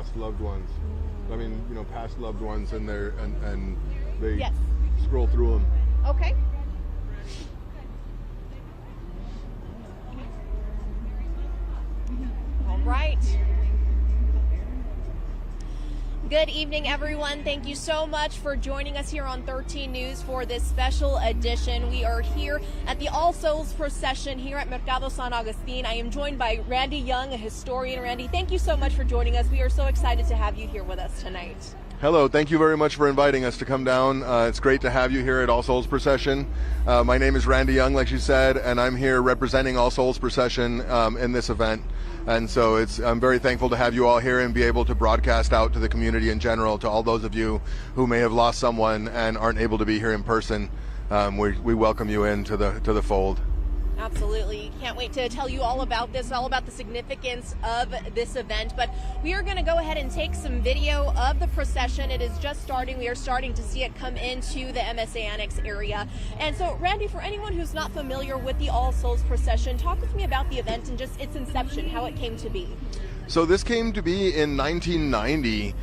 past loved ones. I mean, past loved ones, and they Yes. scroll through them. Okay. All right. Good evening, everyone. Thank you so much for joining us here on 13 News for this special edition. We are here at the All Souls Procession here at Mercado San Agustin. I am joined by Randy Young, a historian. Randy, thank you so much for joining us. We are so excited to have you here with us tonight. Hello, thank you very much for inviting us to come down. It's great to have you here at All Souls Procession. My name is Randy Young, like you said, and I'm here representing All Souls Procession in this event. And so I'm very thankful to have you all here and be able to broadcast out to the community in general, to all those of you who may have lost someone and aren't able to be here in person. We welcome you into the fold. Absolutely. Can't wait to tell you all about this, all about the significance of this event. But we are going to go ahead and take some video of the procession. It is just starting. We are starting to see it come into the MSA Annex area. And so, Randy, for anyone who's not familiar with the All Souls Procession, talk with me about the event and just its inception, how it came to be. So this came to be in 1990.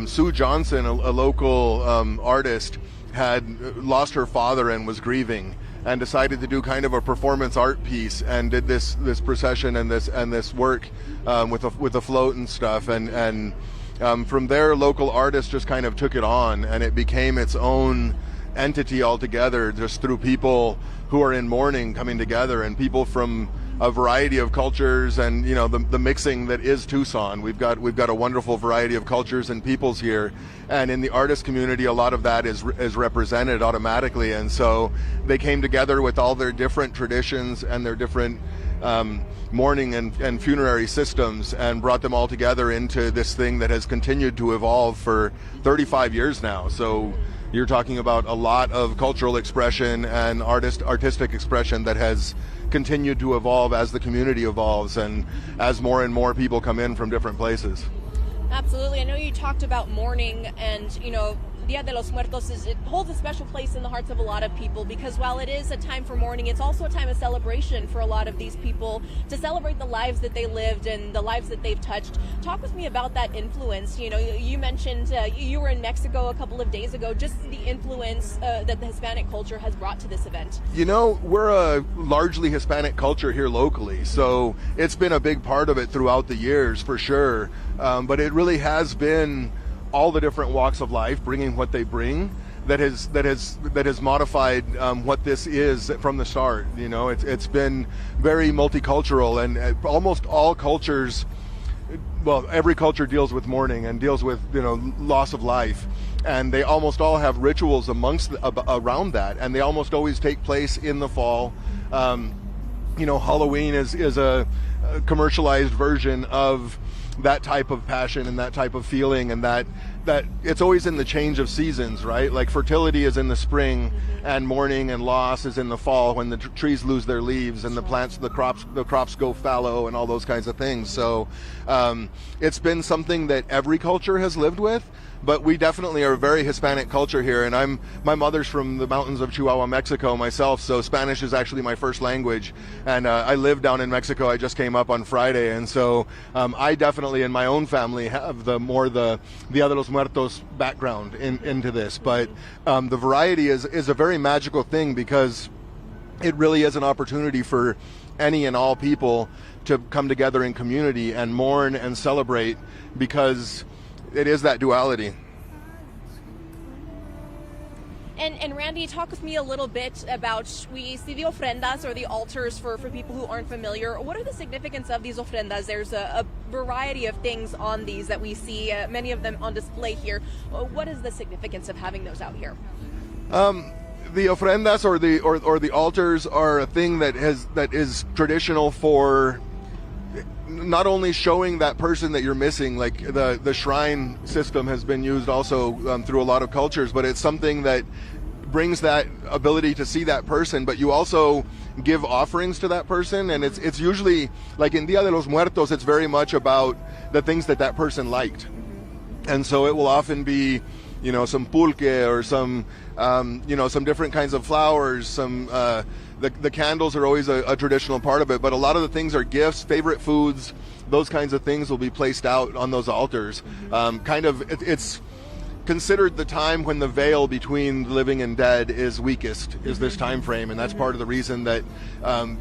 Sue Johnson, a local artist, had lost her father and was grieving, and decided to do kind of a performance art piece, and did this procession and this work with a float and stuff, and from there local artists just kind of took it on, and it became its own entity altogether, just through people who are in mourning coming together, and people from a variety of cultures, and the mixing that is Tucson. We've got a wonderful variety of cultures and peoples here, and in the artist community, a lot of that is represented automatically. And so they came together with all their different traditions and their different mourning and funerary systems, and brought them all together into this thing that has continued to evolve for 35 years now. So you're talking about a lot of cultural expression and artistic expression that has continued to evolve as the community evolves, and as more and more people come in from different places. Absolutely. I know you talked about mourning, and Dia de los Muertos it holds a special place in the hearts of a lot of people, because while it is a time for mourning, it's also a time of celebration for a lot of these people, to celebrate the lives that they lived and the lives that they've touched. Talk with me about that influence. You mentioned you were in Mexico a couple of days ago, just the influence that the Hispanic culture has brought to this event. We're a largely Hispanic culture here locally, so it's been a big part of it throughout the years, for sure. But it really has been all the different walks of life bringing what they bring that has modified what this is from the start. It's been very multicultural, and almost all cultures, well, every culture deals with mourning and deals with loss of life, and they almost all have rituals around that, and they almost always take place in the fall. Halloween is a commercialized version of that type of passion and that type of feeling, and that it's always in the change of seasons, right? Like fertility is in the spring, and mourning and loss is in the fall, when the trees lose their leaves and the crops go fallow and all those kinds of things. So it's been something that every culture has lived with, but we definitely are a very Hispanic culture here. And my mother's from the mountains of Chihuahua, Mexico myself, so Spanish is actually my first language. And I live down in Mexico. I just came up on Friday, and so I definitely in my own family have the Dia de los Muertos background into this. But the variety is a very magical thing, because it really is an opportunity for any and all people to come together in community and mourn and celebrate, because it is that duality. And Randy, talk with me a little bit about, we see the ofrendas, or the altars, for people who aren't familiar. What are the significance of these ofrendas? There's a variety of things on these that we see, many of them on display here. What is the significance of having those out here? The ofrendas, or the altars, are a thing that is traditional for not only showing that person that you're missing, like the shrine system has been used also through a lot of cultures, but it's something that brings that ability to see that person, but you also give offerings to that person, and it's usually, like in Dia de los Muertos, it's very much about the things that person liked. And so it will often be some pulque or some some different kinds of flowers. Some the candles are always a traditional part of it, but a lot of the things are gifts, favorite foods, those kinds of things will be placed out on those altars. It's considered the time when the veil between the living and dead is weakest, is this time frame, and that's part of the reason that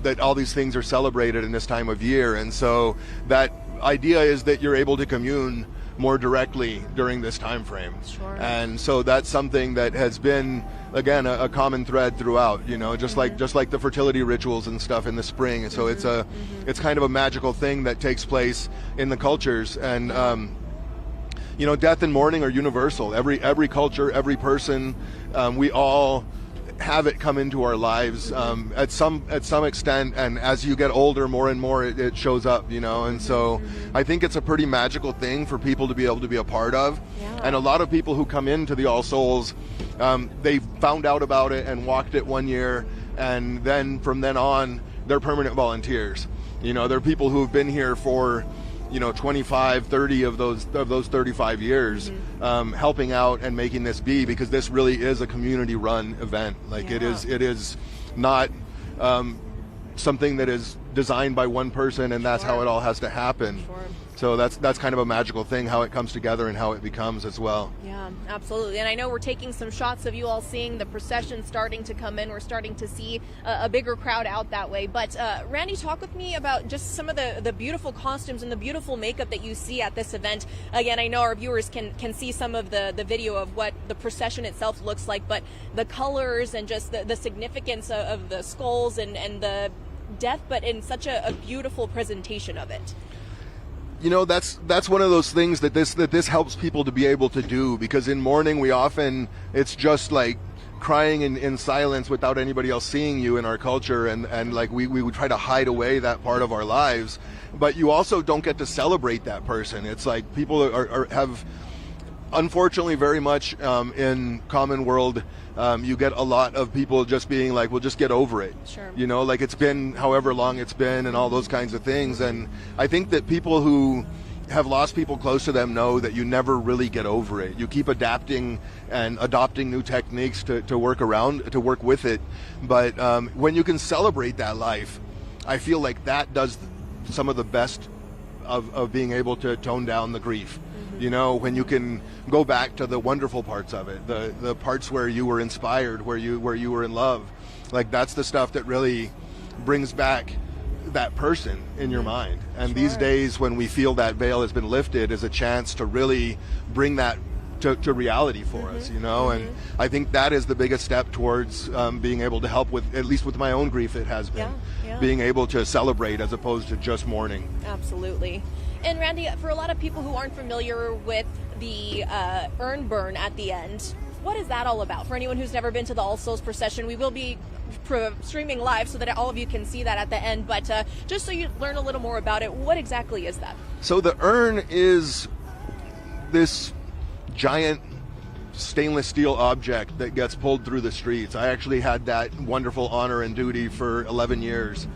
that all these things are celebrated in this time of year. And so that idea is that you're able to commune more directly during this time frame. Sure. And so that's something that has been, again, a common thread throughout, just like the fertility rituals and stuff in the spring. And so it's kind of a magical thing that takes place in the cultures. And death and mourning are universal. Every culture, every person, we all have it come into our lives at some extent, and as you get older, more and more it shows up, and so I think it's a pretty magical thing for people to be able to be a part of. And a lot of people who come into the All Souls, they found out about it and walked it one year, and then from then on they're permanent volunteers. They're people who've been here for 25, 30 of those 35 years, helping out and making this be, because this really is a community-run event. It is not something that is designed by one person and that's how it all has to happen. So that's kind of a magical thing, how it comes together and how it becomes as well. Yeah, absolutely. And I know we're taking some shots of you all seeing the procession starting to come in. We're starting to see a bigger crowd out that way. But Randy, talk with me about just some of the beautiful costumes and the beautiful makeup that you see at this event. Again, I know our viewers can see some of the video of what the procession itself looks like, but the colors and just the significance of the skulls and the death, but in such a beautiful presentation of it. That's one of those things that this helps people to be able to do, because in mourning it's just like crying in silence without anybody else seeing you in our culture, and like we would try to hide away that part of our lives, but you also don't get to celebrate that person. It's like people have, unfortunately, very much in common world, you get a lot of people just being like, well, just get over it. Sure. Like it's been however long it's been and all those kinds of things. And I think that people who have lost people close to them know that you never really get over it. You keep adapting and adopting new techniques to work with it. But when you can celebrate that life, I feel like that does some of the best of being able to tone down the grief. When you can go back to the wonderful parts of it, the parts where you were inspired, where you were in love, like that's the stuff that really brings back that person in your mind. And these days when we feel that veil has been lifted is a chance to really bring that to reality for us, and I think that is the biggest step towards being able to help with, at least with my own grief, it has been being able to celebrate as opposed to just mourning. Absolutely. And Randy, for a lot of people who aren't familiar with the urn burn at the end, what is that all about? For anyone who's never been to the All Souls procession, we will be streaming live so that all of you can see that at the end, but just so you learn a little more about it, what exactly is that? So the urn is this giant stainless steel object that gets pulled through the streets. I actually had that wonderful honor and duty for 11 years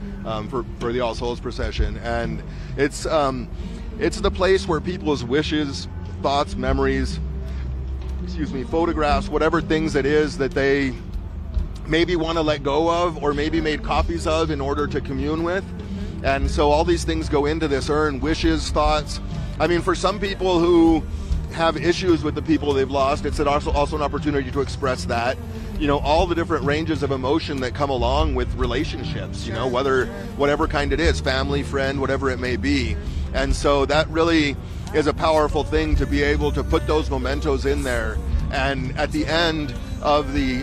for the All Souls procession, and it's the place where people's wishes, thoughts, memories, photographs, whatever things it is that they maybe want to let go of or maybe made copies of in order to commune with. And so all these things go into this urn: wishes, thoughts. I mean, for some people who have issues with the people they've lost, it's also an opportunity to express that. All the different ranges of emotion that come along with relationships, whatever kind it is, family, friend, whatever it may be. And so that really is a powerful thing to be able to put those mementos in there. And at the end of the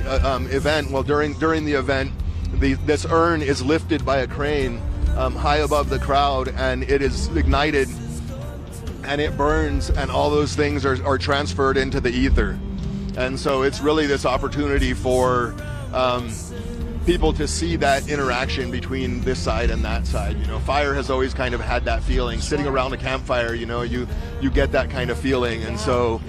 event, during the event, this urn is lifted by a crane high above the crowd, and it is ignited and it burns, and all those things are transferred into the ether. And so it's really this opportunity for people to see that interaction between this side and that side. Fire has always kind of had that feeling. Sitting around a campfire, you get that kind of feeling. And so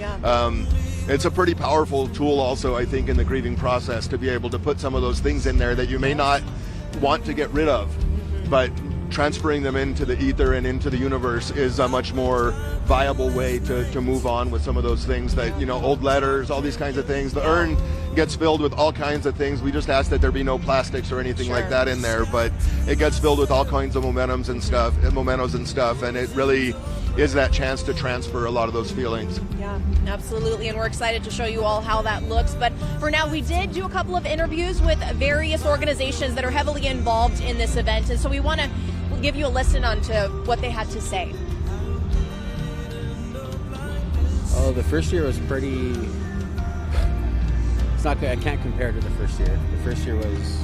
it's a pretty powerful tool also, I think, in the grieving process, to be able to put some of those things in there that you may not want to get rid of, but transferring them into the ether and into the universe is a much more viable way to move on with some of those things that, old letters, all these kinds of things. The urn gets filled with all kinds of things. We just ask that there be no plastics or anything like that in there, but it gets filled with all kinds of mementos and stuff, and it really is that chance to transfer a lot of those feelings. Yeah, absolutely, and we're excited to show you all how that looks. But for now, we did do a couple of interviews with various organizations that are heavily involved in this event, and so we want to give you a listen on to what they had to say. Oh, the first year was pretty... It's not good. I can't compare to the first year. The first year was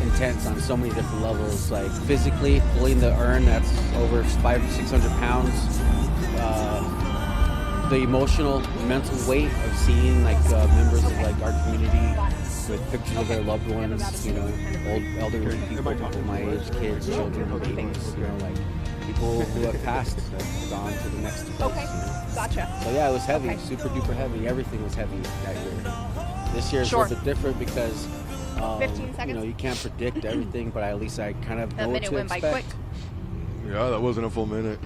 intense on so many different levels, like physically pulling the urn that's over 500-600 pounds, the emotional, mental weight of seeing members of our community with pictures of their loved ones, old elderly people my age, kids, children, babies, people who have passed, have gone to the next place. Okay, gotcha. So yeah, it was heavy, super duper heavy. Everything was heavy that year. This year is a little bit different because 15 seconds. You can't predict everything, but at least I kind of know That what minute to went by expect. quick. Yeah, that wasn't a full minute.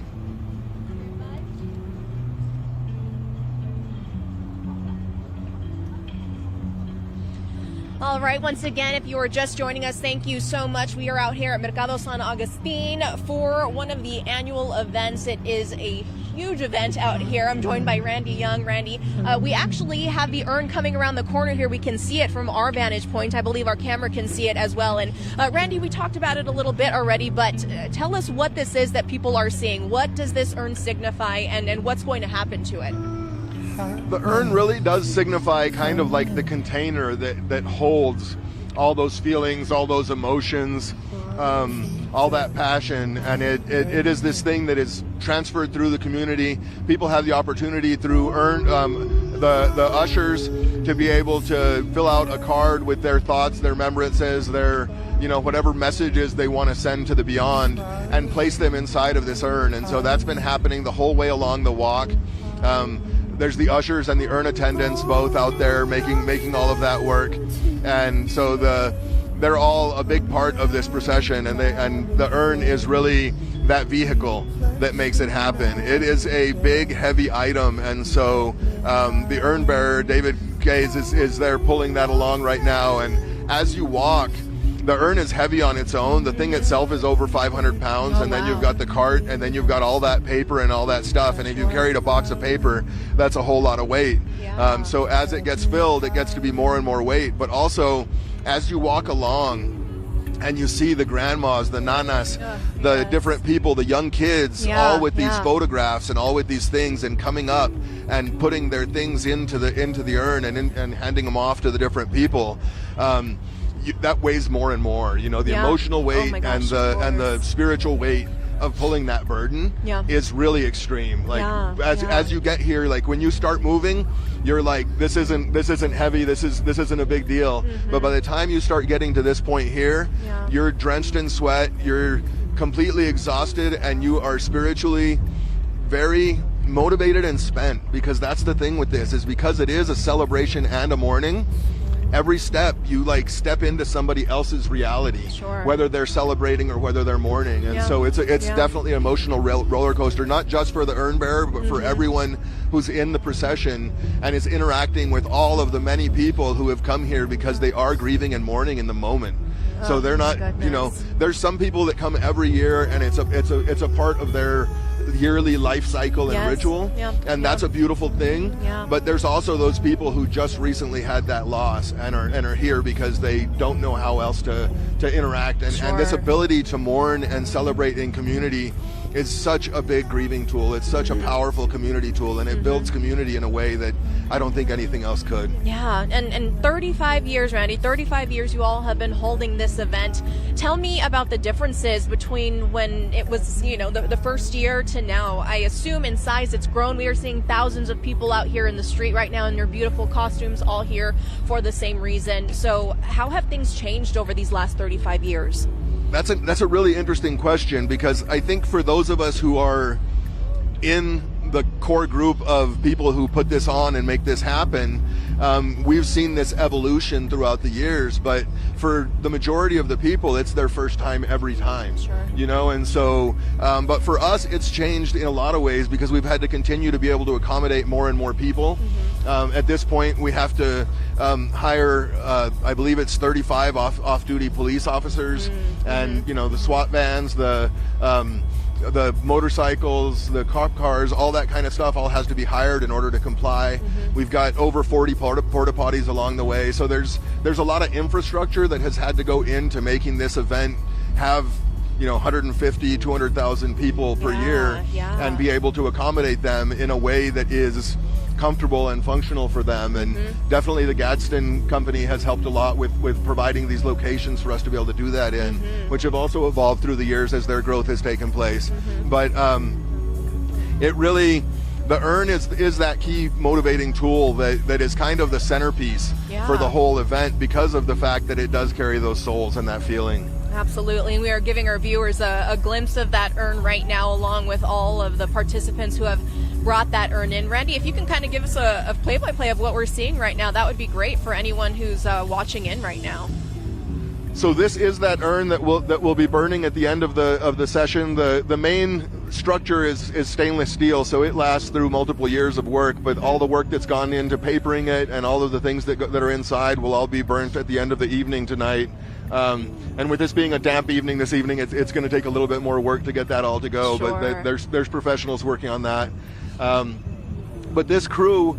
All right, once again, if you are just joining us, thank you so much. We are out here at Mercado San Agustin for one of the annual events. It is a huge event out here. I'm joined by Randy Young. Randy, we actually have the urn coming around the corner here. We can see it from our vantage point. I believe our camera can see it as well. And Randy, we talked about it a little bit already, but tell us what this is that people are seeing. What does this urn signify, and what's going to happen to it? The urn really does signify kind of like the container that holds all those feelings, all those emotions, all that passion, and it is this thing that is transferred through the community. People have the opportunity through the ushers to be able to fill out a card with their thoughts, their remembrances, their whatever messages they want to send to the beyond, and place them inside of this urn. And so that's been happening the whole way along the walk. There's the ushers and the urn attendants both out there making all of that work, and so they're all a big part of this procession, and the urn is really that vehicle that makes it happen. It is a big, heavy item, and so the urn bearer, David Gaze, is there pulling that along right now. And as you walk, the urn is heavy on its own. The thing itself is over 500 pounds, and then you've got the cart, and then you've got all that paper and all that stuff. And if you carried a box of paper, that's a whole lot of weight. Yeah. So as it gets filled, it gets to be more and more weight. But also, as you walk along, and you see the grandmas, the nanas, the different people, the young kids, all with these photographs and all with these things, and coming up and putting their things into the urn and handing them off to the different people. That weighs more and more. The emotional weight and the spiritual weight of pulling that burden is really extreme. As you get here, when you start moving, you're like, this isn't heavy, this isn't a big deal. But by the time you start getting to this point here, you're drenched in sweat, you're completely exhausted, and you are spiritually very motivated and spent, because that's the thing with this, is because it is a celebration and a mourning. Every step, you step into somebody else's reality, whether they're celebrating or whether they're mourning. And so it's definitely an emotional roller coaster, not just for the urn bearer, but for everyone who's in the procession and is interacting with all of the many people who have come here because they are grieving and mourning in the moment. So they're not, there's some people that come every year, and it's a part of their yearly life cycle and ritual, and that's a beautiful thing. But there's also those people who just recently had that loss and are here because they don't know how else to interact, and this ability to mourn and celebrate in community is such a big grieving tool. It's such a powerful community tool, and it builds community in a way that I don't think anything else could. Yeah, and 35 years, Randy, 35 years you all have been holding this event. Tell me about the differences between when it was, the first year to now. I assume in size it's grown. We are seeing thousands of people out here in the street right now in their beautiful costumes, all here for the same reason. So how have things changed over these last 35 years? That's a really interesting question, because I think for those of us who are in the core group of people who put this on and make this happen, we've seen this evolution throughout the years, but for the majority of the people, it's their first time every time. Sure. You know, and so, but for us, it's changed in a lot of ways because we've had to continue to be able to accommodate more and more people. At this point, we have to hire, I believe it's 35 off-duty police officers, and you know, the SWAT vans, the motorcycles, the cop cars, all that kind of stuff all has to be hired in order to comply. We've got over 40 porta potties along the way, so there's a lot of infrastructure that has had to go into making this event have, you know, 150, 200,000 people per year, and be able to accommodate them in a way that is comfortable and functional for them. And definitely the Gadsden company has helped a lot with providing these locations for us to be able to do that in, which have also evolved through the years as their growth has taken place. But it really, the urn is that key motivating tool that is kind of the centerpiece for the whole event, because of the fact that it does carry those souls and that feeling. Absolutely, and we are giving our viewers a glimpse of that urn right now, along with all of the participants who have brought that urn in. Randy, if you can kind of give us a play-by-play of what we're seeing right now, that would be great for anyone who's watching in right now. So this is that urn that will be burning at the end of the session. The main structure is stainless steel, so it lasts through multiple years of work, but all the work that's gone into papering it and all of the things that are inside will all be burnt at the end of the evening tonight. And with this being a damp evening this evening, it's going to take a little bit more work to get that all to go, but there's professionals working on that. But this crew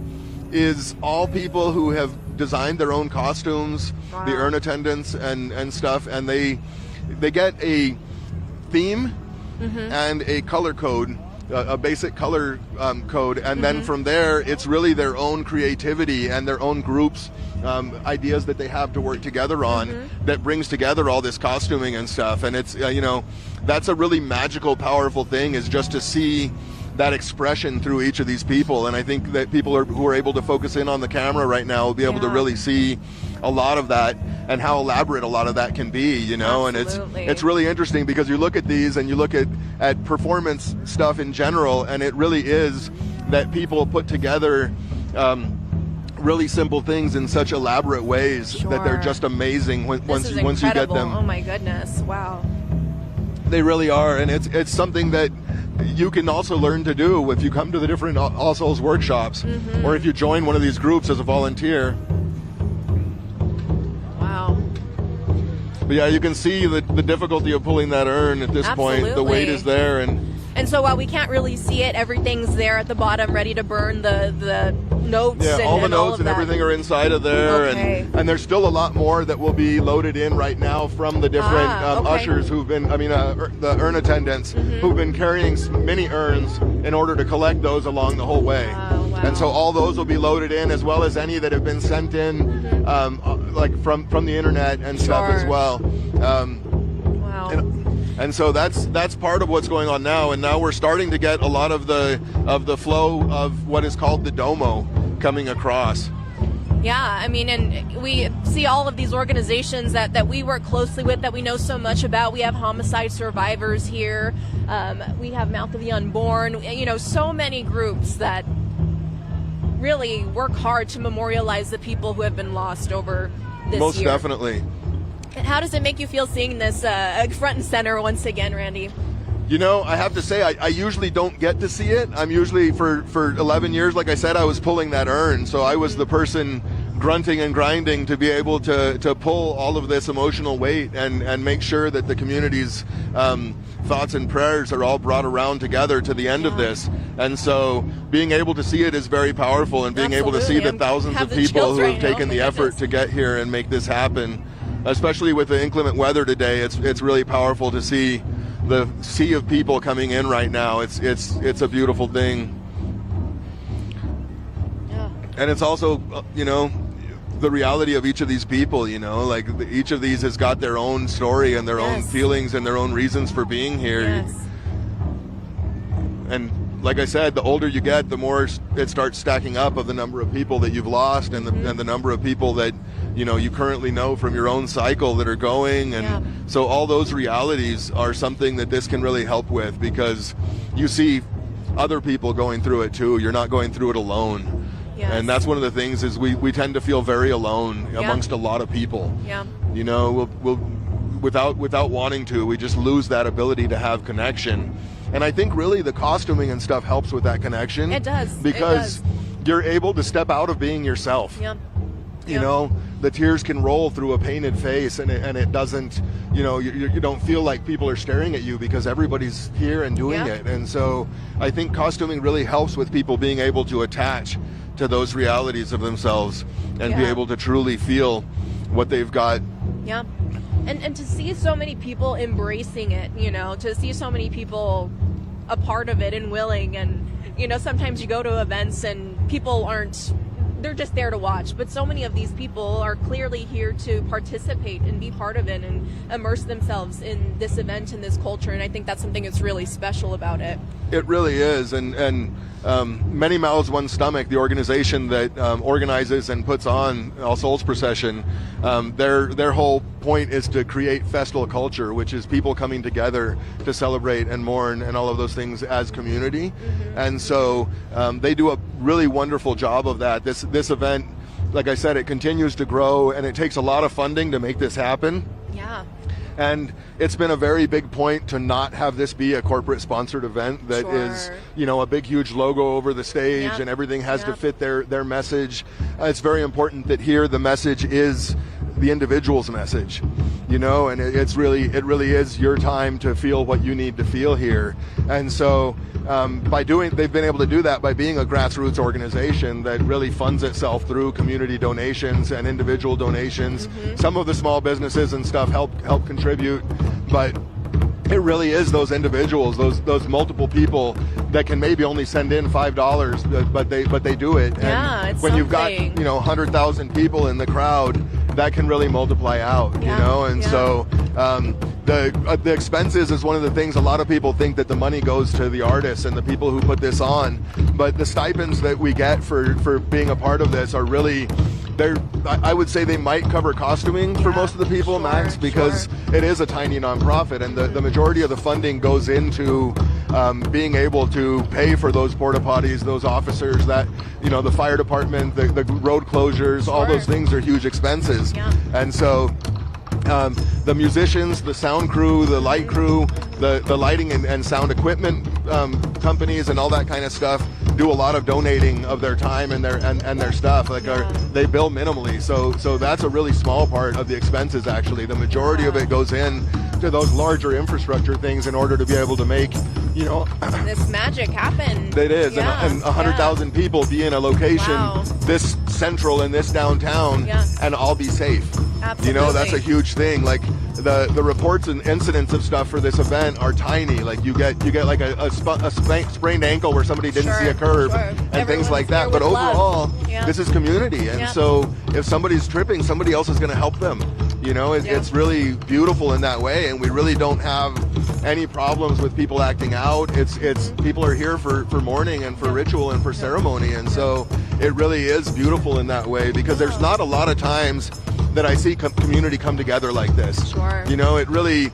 is all people who have designed their own costumes, the urn attendants and stuff, and they get a theme and a color code, a basic color code, and then from there it's really their own creativity and their own groups ideas that they have to work together on that brings together all this costuming and stuff. And it's you know, that's a really magical, powerful thing, is just to see that expression through each of these people. And I think that people who are able to focus in on the camera right now will be able to really see a lot of that and how elaborate a lot of that can be, you know. Absolutely. And it's really interesting because you look at these and you look at performance stuff in general, and it really is that people put together really simple things in such elaborate ways that they're just amazing once you get them. Oh my goodness, wow. They really are, and it's something that you can also learn to do if you come to the different All Souls workshops, or if you join one of these groups as a volunteer. Wow. But yeah, you can see the difficulty of pulling that urn at this point. The weight is there, and so while we can't really see it, everything's there at the bottom ready to burn. The notes, yeah, all the notes and everything are inside of there. And there's still a lot more that will be loaded in right now from the different ushers who've been, the urn attendants who've been carrying many urns in order to collect those along the whole way. Wow. And so all those will be loaded in, as well as any that have been sent in like from the internet and stuff as well. Wow. And so that's part of what's going on now, and now we're starting to get a lot of the flow of what is called the Domo coming across. Yeah, I mean, and we see all of these organizations that we work closely with, that we know so much about. We have homicide survivors here. We have Mouth of the Unborn. You know, so many groups that really work hard to memorialize the people who have been lost over this year. Most definitely. And how does it make you feel seeing this front and center once again, Randy? You know, I have to say, I usually don't get to see it. I'm usually, for 11 years, like I said, I was pulling that urn. So I was the person grunting and grinding to be able to pull all of this emotional weight and make sure that the community's thoughts and prayers are all brought around together to the end of this. And so being able to see it is very powerful, and being able to see the thousands of people who have taken the effort to get here and make this happen. Especially with the inclement weather today, it's really powerful to see the sea of people coming in right now. It's a beautiful thing. Yeah. And it's also, you know, the reality of each of these people, you know, like each of these has got their own story and their own feelings and their own reasons for being here. Yes. And like I said, the older you get, the more it starts stacking up of the number of people that you've lost and the number of people that, you know, you currently know from your own cycle that are going. And so all those realities are something that this can really help with, because you see other people going through it too. You're not going through it alone. Yes. And that's one of the things is we tend to feel very alone amongst a lot of people. Yeah. You know, we'll without wanting to, we just lose that ability to have connection. And I think really the costuming and stuff helps with that connection. It does. Because you're able to step out of being yourself. Yeah. You know, the tears can roll through a painted face, and it doesn't, you know, you don't feel like people are staring at you because everybody's here and doing it. And so I think costuming really helps with people being able to attach to those realities of themselves and be able to truly feel what they've got. Yeah. And to see so many people embracing it, you know, to see so many people a part of it and willing, and, you know, sometimes you go to events and people aren't, they're just there to watch, but so many of these people are clearly here to participate and be part of it and immerse themselves in this event and this culture, and I think that's something that's really special about it. It really is, and Many Mouths, One Stomach, the organization that organizes and puts on All Souls Procession, their whole point is to create festival culture, which is people coming together to celebrate and mourn and all of those things as community. And so they do a really wonderful job of that. This event, like I said, it continues to grow, and it takes a lot of funding to make this happen. Yeah. And it's been a very big point to not have this be a corporate sponsored event that is, you know, a big, huge logo over the stage and everything has to fit their message. It's very important that here the message is the individual's message, you know, and it really is your time to feel what you need to feel here. And so they've been able to do that by being a grassroots organization that really funds itself through community donations and individual donations. Some of the small businesses and stuff help contribute, but it really is those individuals, those multiple people that can maybe only send in $5, but they do it. And it's when you've got, you know, 100,000 people in the crowd, that can really multiply out, you know. And so the expenses is one of the things. A lot of people think that the money goes to the artists and the people who put this on, but the stipends that we get for being a part of this are really, I would say they might cover costuming for most of the people, Max, because it is a tiny nonprofit, and the majority of the funding goes into being able to pay for those porta potties, those officers, that, you know, the fire department, the road closures, all those things are huge expenses. And so the musicians, the sound crew, the light crew, the lighting and sound equipment companies and all that kind of stuff do a lot of donating of their time and their stuff. Like they bill minimally, so that's a really small part of the expenses. Actually, the majority of it goes in to those larger infrastructure things in order to be able to make, you know, this magic happen. It is, and 100,000 people be in a location this central in this downtown and all be safe. Absolutely. You know, that's a huge thing. Like the reports and incidents of stuff for this event are tiny. Like you get like a sprained ankle where somebody didn't see a curve and things like that. But overall, this is community, and so if somebody's tripping, somebody else is going to help them. You know, it's really beautiful in that way, and we really don't have any problems with people acting out. It's people are here for mourning and for ritual and for ceremony, and so it really is beautiful in that way, because there's not a lot of times that I see community come together like this. You know, it really,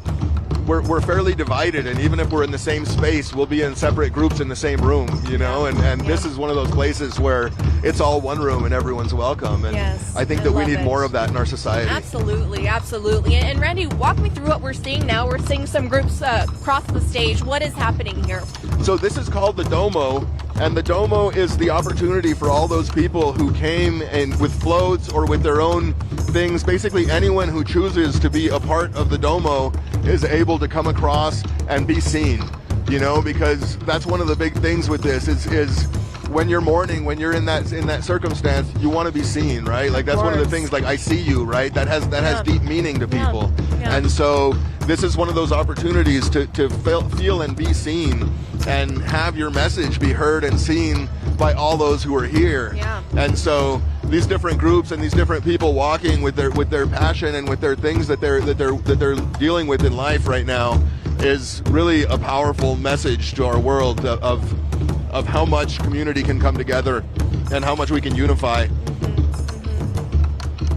we're fairly divided, and even if we're in the same space, we'll be in separate groups in the same room, you know, and this is one of those places where it's all one room and everyone's welcome, and I think that we need more of that in our society. Absolutely, absolutely. And Randy, walk me through what we're seeing now. We're seeing some groups cross the stage. What is happening here? So this is called the Domo, and the Domo is the opportunity for all those people who came and with floats or with their own things. Basically anyone who chooses to be a part of the Domo is able to come across and be seen, you know, because that's one of the big things with this is when you're mourning, when you're in that circumstance, you want to be seen, right? Like that's one of the things, like I see you, right? That has deep meaning to people. And so this is one of those opportunities to feel and be seen and have your message be heard and seen by all those who are here. And so these different groups and these different people walking with their passion and with their things that they're dealing with in life right now is really a powerful message to our world of how much community can come together and how much we can unify.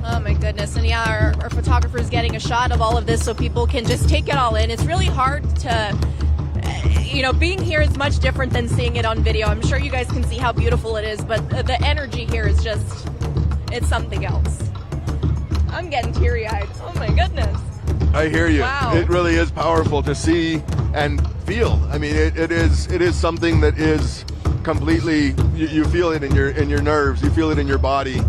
Oh my goodness. And our photographer is getting a shot of all of this so people can just take it all in. It's really hard to being here is much different than seeing it on video. I'm sure you guys can see how beautiful it is, but the energy here is just, it's something else. I'm getting teary-eyed. Oh my goodness. I hear you. Wow. It really is powerful to see and feel. I mean, it is something that is completely, you feel it in your nerves, you feel it in your body.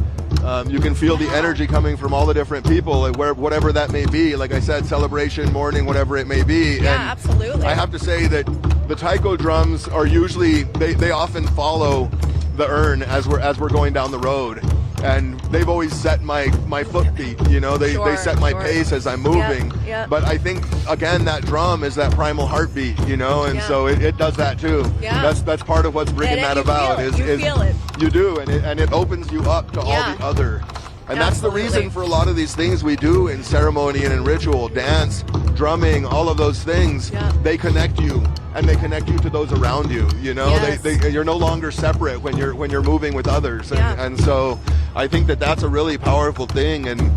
You can feel the energy coming from all the different people, whatever that may be. Like I said, celebration, mourning, whatever it may be. Yeah, and absolutely. I have to say that the taiko drums are usually, they often follow the urn as we're going down the road. And they've always set my foot beat, they set my pace as I'm moving. Yeah. But I think, again, that drum is that primal heartbeat, and so it does that too. Yeah. That's part of what's bringing that about. You feel it. You do, and it opens you up to all the other. And that's the reason for a lot of these things we do in ceremony and in ritual, dance, drumming, all of those things, they connect you, and they connect you to those around you. Yes. You're no longer separate when you're moving with others, and so I think that's a really powerful thing. And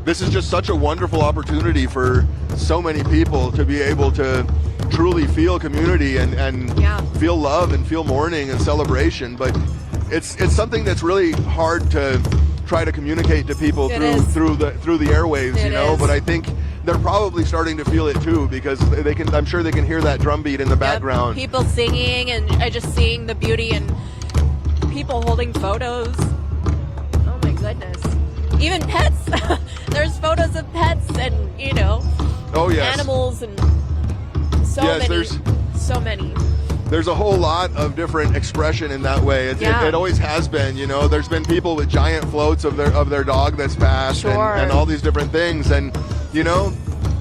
this is just such a wonderful opportunity for so many people to be able to truly feel community and feel love and feel mourning and celebration. But it's something that's really hard to try to communicate to people through the airwaves, but I think they're probably starting to feel it too, because I'm sure they can hear that drum beat in the background. People singing and just seeing the beauty, and people holding photos. Oh my goodness. Even pets. There's photos of pets and, oh yes, animals and so many. There's a whole lot of different expression in that way. It always has been. There's been people with giant floats of their dog that's passed, and all these different things. And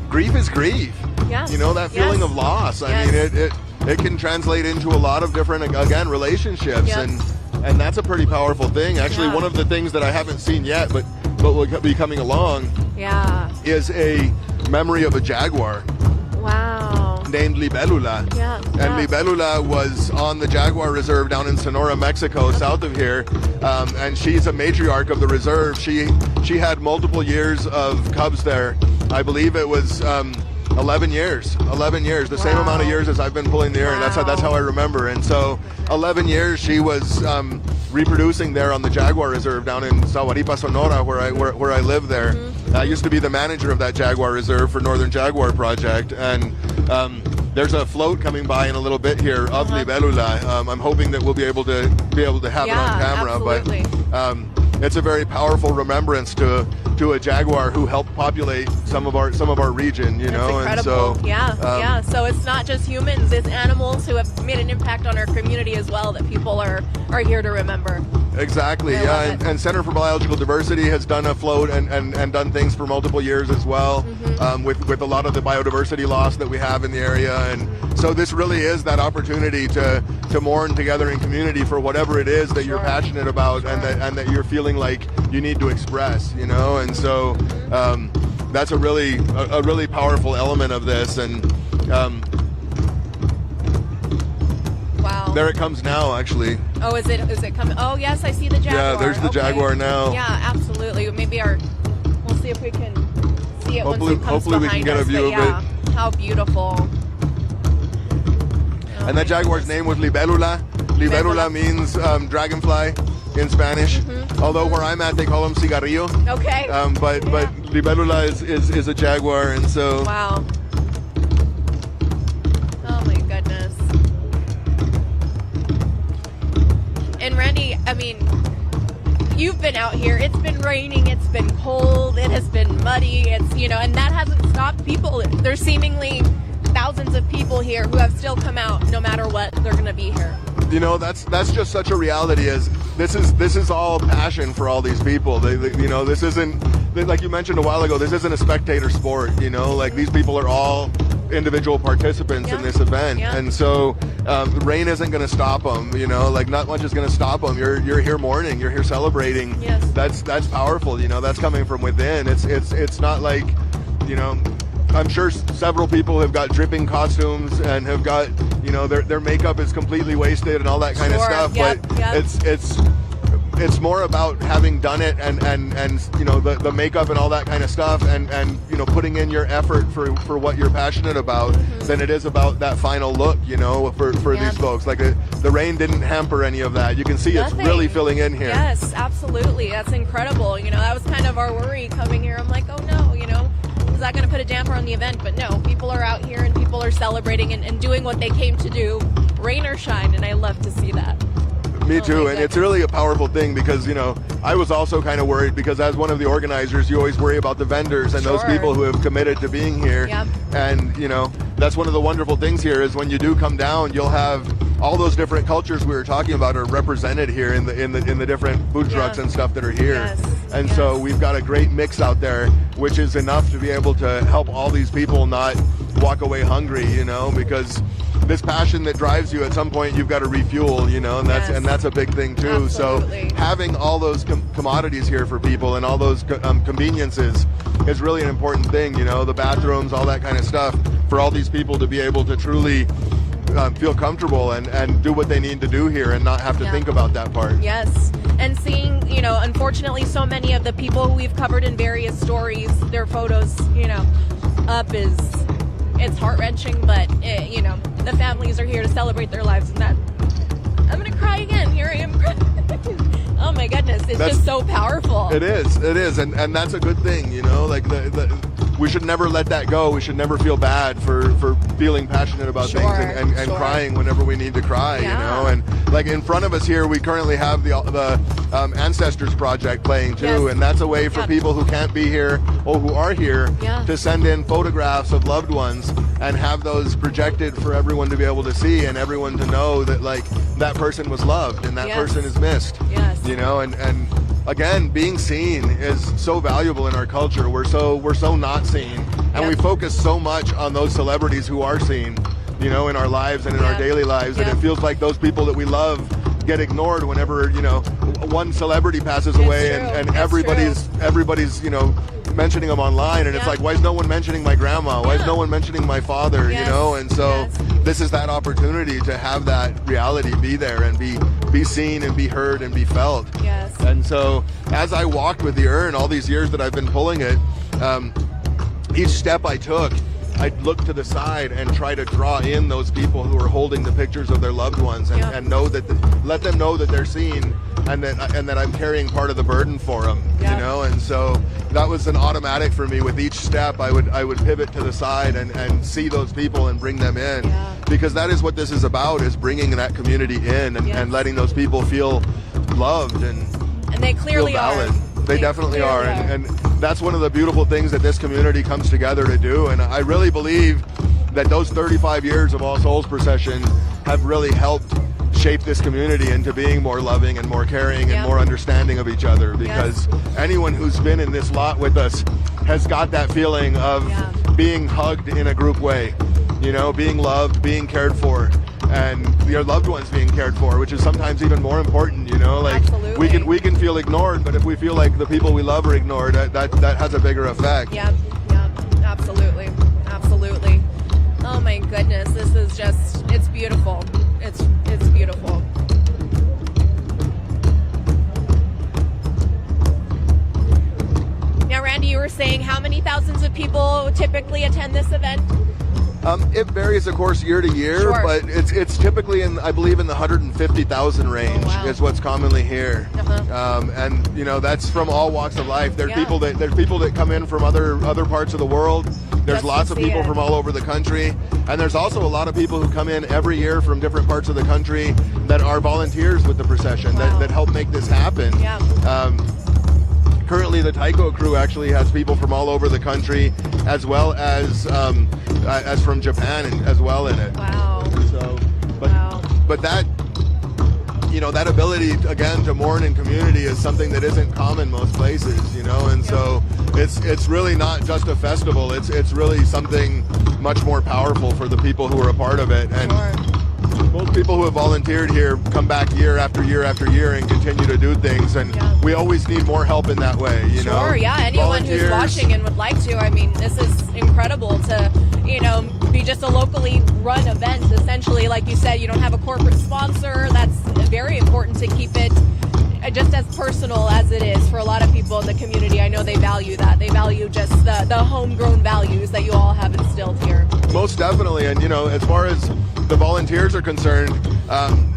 grief is grief. Yes. That feeling of loss. I mean, it can translate into a lot of different, again, relationships, and that's a pretty powerful thing. Actually, one of the things that I haven't seen yet, but will be coming along, is a memory of a jaguar. Wow. Named Libélula. And Libélula was on the Jaguar Reserve down in Sonora, Mexico, south of here, and she's a matriarch of the reserve. She had multiple years of cubs there. I believe it was 11 years, the same amount of years as I've been pulling the urn. That's how I remember. And so 11 years she was reproducing there on the Jaguar Reserve down in Zaguaripa, Sonora, where I live there. I used to be the manager of that Jaguar Reserve for Northern Jaguar Project, and there's a float coming by in a little bit here of Libélula. I'm hoping that we'll be able to have it on camera. Absolutely. But it's a very powerful remembrance to a jaguar who helped populate some of our region. That's incredible. And so So it's not just humans; it's animals who have made an impact on our community as well that people are here to remember. Exactly. And Center for Biological Diversity has done a float and done things for multiple years as well, with a lot of the biodiversity loss that we have in the area. And so this really is that opportunity to mourn together in community for whatever it is that you're passionate about, and that you're feeling like you need to express, And so that's a really powerful element of this. And wow. There it comes now, actually. Oh, is it coming? Oh, yes, I see the jaguar. Yeah, there's the jaguar now. Yeah, absolutely. Maybe we'll see if we can see it once it comes hopefully we can get a view of it. How beautiful. And that jaguar's name was Libélula. Libélula means dragonfly in Spanish. Although where I'm at, they call him cigarrillo. Okay. But Libélula is a jaguar, and so. Wow. Oh my goodness. And Randy, I mean, you've been out here. It's been raining. It's been cold. It has been muddy. And that hasn't stopped people. There's seemingly thousands of people here who have still come out no matter what. They're going to be here. That's just such a reality. This is all passion for all these people. This isn't, like you mentioned a while ago, this isn't a spectator sport. Like these people are all individual participants in this event, and so rain isn't going to stop them. Like not much is going to stop them. You're here mourning. You're here celebrating. Yes. That's powerful. That's coming from within. It's not like, I'm sure several people have got dripping costumes and have got, their makeup is completely wasted and all that kind of stuff. Yep. But it's it's more about having done it and you know, the makeup and all that kind of stuff, and you know, putting in your effort for what you're passionate about, than it is about that final look, you know, for these folks. Like the rain didn't hamper any of that. You can see Nothing. It's really filling in here. Yes, absolutely. That's incredible. You know, that was kind of our worry coming here. I'm like, oh no, you know, is that going to put a damper on the event? But no, people are out here and people are celebrating and doing what they came to do, rain or shine, and I love to see that. Me too, and it's really a powerful thing, because, you know, I was also kind of worried, because as one of the organizers, you always worry about the vendors and those people who have committed to being here. Yep. And, you know, that's one of the wonderful things here, is when you do come down, you'll have all those different cultures we were talking about are represented here in the different food trucks and stuff that are here. Yes. And so we've got a great mix out there, which is enough to be able to help all these people not walk away hungry, you know, because this passion that drives you, at some point you've got to refuel, you know, and that's a big thing too. Absolutely. So having all those commodities here for people and all those conveniences is really an important thing, you know, the bathrooms, all that kind of stuff, for all these people to be able to truly feel comfortable and do what they need to do here and not have to think about that part. Yes, and seeing, you know, unfortunately so many of the people who we've covered in various stories, their photos, you know, up it's heart-wrenching, but you know, the families are here to celebrate their lives, and that, I'm gonna cry again. Here I am crying. Oh my goodness, it's just so powerful. It is, and that's a good thing, you know, like we should never let that go. We should never feel bad for feeling passionate about things and crying whenever we need to cry, you know. And like in front of us here, we currently have the Ancestors Project playing too, and that's a way for people who can't be here or who are here to send in photographs of loved ones and have those projected for everyone to be able to see, and everyone to know that, like, that person was loved and that person is missed. Yes. You know, and again, being seen is so valuable in our culture. We're so not seen, and we focus so much on those celebrities who are seen, you know, in our lives and in our daily lives, and it feels like those people that we love get ignored whenever, you know, one celebrity passes away, and everybody's you know, mentioning them online, and it's like, why is no one mentioning my grandma? Why is no one mentioning my father? You know, and so this is that opportunity to have that reality be there and be seen and be heard and be felt. Yes. And so as I walked with the urn all these years that I've been pulling it, each step I took, I'd look to the side and try to draw in those people who are holding the pictures of their loved ones, and know that let them know that they're seen, and that I'm carrying part of the burden for them, you know. And so that was an automatic for me. With each step, I would pivot to the side and see those people and bring them in, because that is what this is about, is bringing that community in and letting those people feel loved and they clearly feel valid. They definitely are. are. And that's one of the beautiful things that this community comes together to do. And I really believe that those 35 years of All Souls Procession have really helped shape this community into being more loving and more caring and more understanding of each other, because anyone who's been in this lot with us has got that feeling of being hugged in a group way, you know, being loved, being cared for, and your loved ones being cared for, which is sometimes even more important, you know. Like, we can feel ignored, but if we feel like the people we love are ignored, that has a bigger effect. Absolutely. Oh my goodness, this is just, it's beautiful. It's beautiful. Now, Randy, you were saying how many thousands of people typically attend this event? It varies, of course, year to year, but it's typically I believe in the 150,000 range is what's commonly here. And you know, that's from all walks of life. There's people that come in from other parts of the world. There's lots of people from all over the country, and there's also a lot of people who come in every year from different parts of the country that are volunteers with the procession that help make this happen. Currently, the Taiko crew actually has people from all over the country, as well as from Japan as well in it. Wow. So, but that, you know, that ability again to mourn in community is something that isn't common most places, you know, and so it's really not just a festival. It's really something much more powerful for the people who are a part of it. And most people who have volunteered here come back year after year after year and continue to do things, and we always need more help in that way, you know. Anyone who's watching and would like to, I mean, this is incredible to, you know, be just a locally run event, essentially. Like you said, you don't have a corporate sponsor. That's very important to keep it just as personal as it is for a lot of people in the community. I know they value that. They value just the homegrown values that you all have instilled here. Most definitely. And, as far as the volunteers are concerned,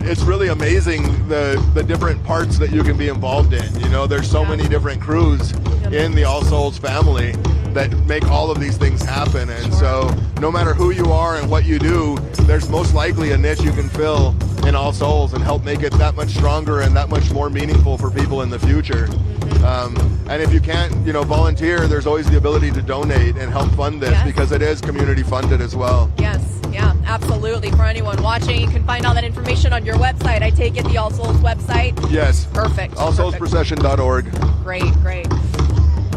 it's really amazing the different parts that you can be involved in. There's so many different crews in the All Souls family that make all of these things happen. And so no matter who you are and what you do, there's most likely a niche you can fill in All Souls and help make it that much stronger and that much more meaningful for people in the future. And if you can't, volunteer, there's always the ability to donate and help fund this because it is community funded as well. Yes, yeah, absolutely. For anyone watching, you can find all that information on your website. I take it the All Souls website? Yes. Perfect. AllSoulsProcession.org. Great.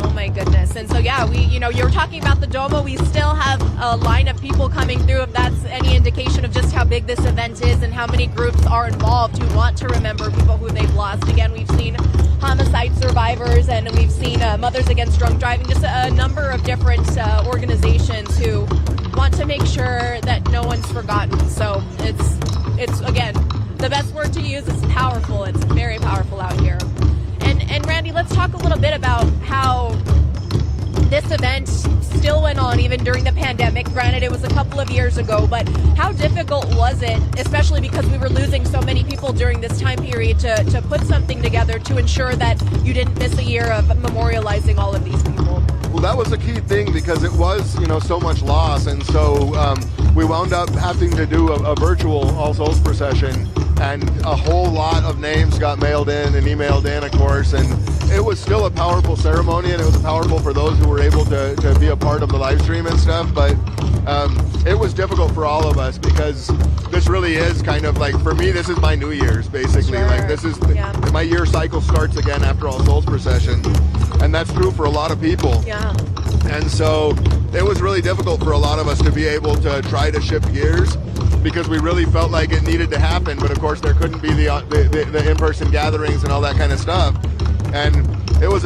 Oh my goodness. And so you were talking about the Domo. We still have a line of people coming through, if that's any indication of just how big this event is and how many groups are involved who want to remember people who they've lost. Again, we've seen homicide survivors and we've seen Mothers Against Drunk Driving, just a number of different organizations who want to make sure that no one's forgotten. So it's again, the best word to use is powerful. It's very powerful out here. And Randy, let's talk a little bit about how this event still went on even during the pandemic. Granted, it was a couple of years ago, but how difficult was it, especially because we were losing so many people during this time period, to put something together to ensure that you didn't miss a year of memorializing all of these people? Well, that was a key thing because it was, so much loss. And so we wound up having to do a virtual All Souls procession, and a whole lot of names got mailed in and emailed in, of course. And it was still a powerful ceremony, and it was powerful for those who were able to be a part of the live stream and stuff. But it was difficult for all of us because this really is kind of like, for me, this is my New Year's, basically. Sure. Like, this is my year cycle starts again after All Souls procession. And that's true for a lot of people. Yeah. And so it was really difficult for a lot of us to be able to try to shift gears because we really felt like it needed to happen. But of course, there couldn't be the in-person gatherings and all that kind of stuff. And it was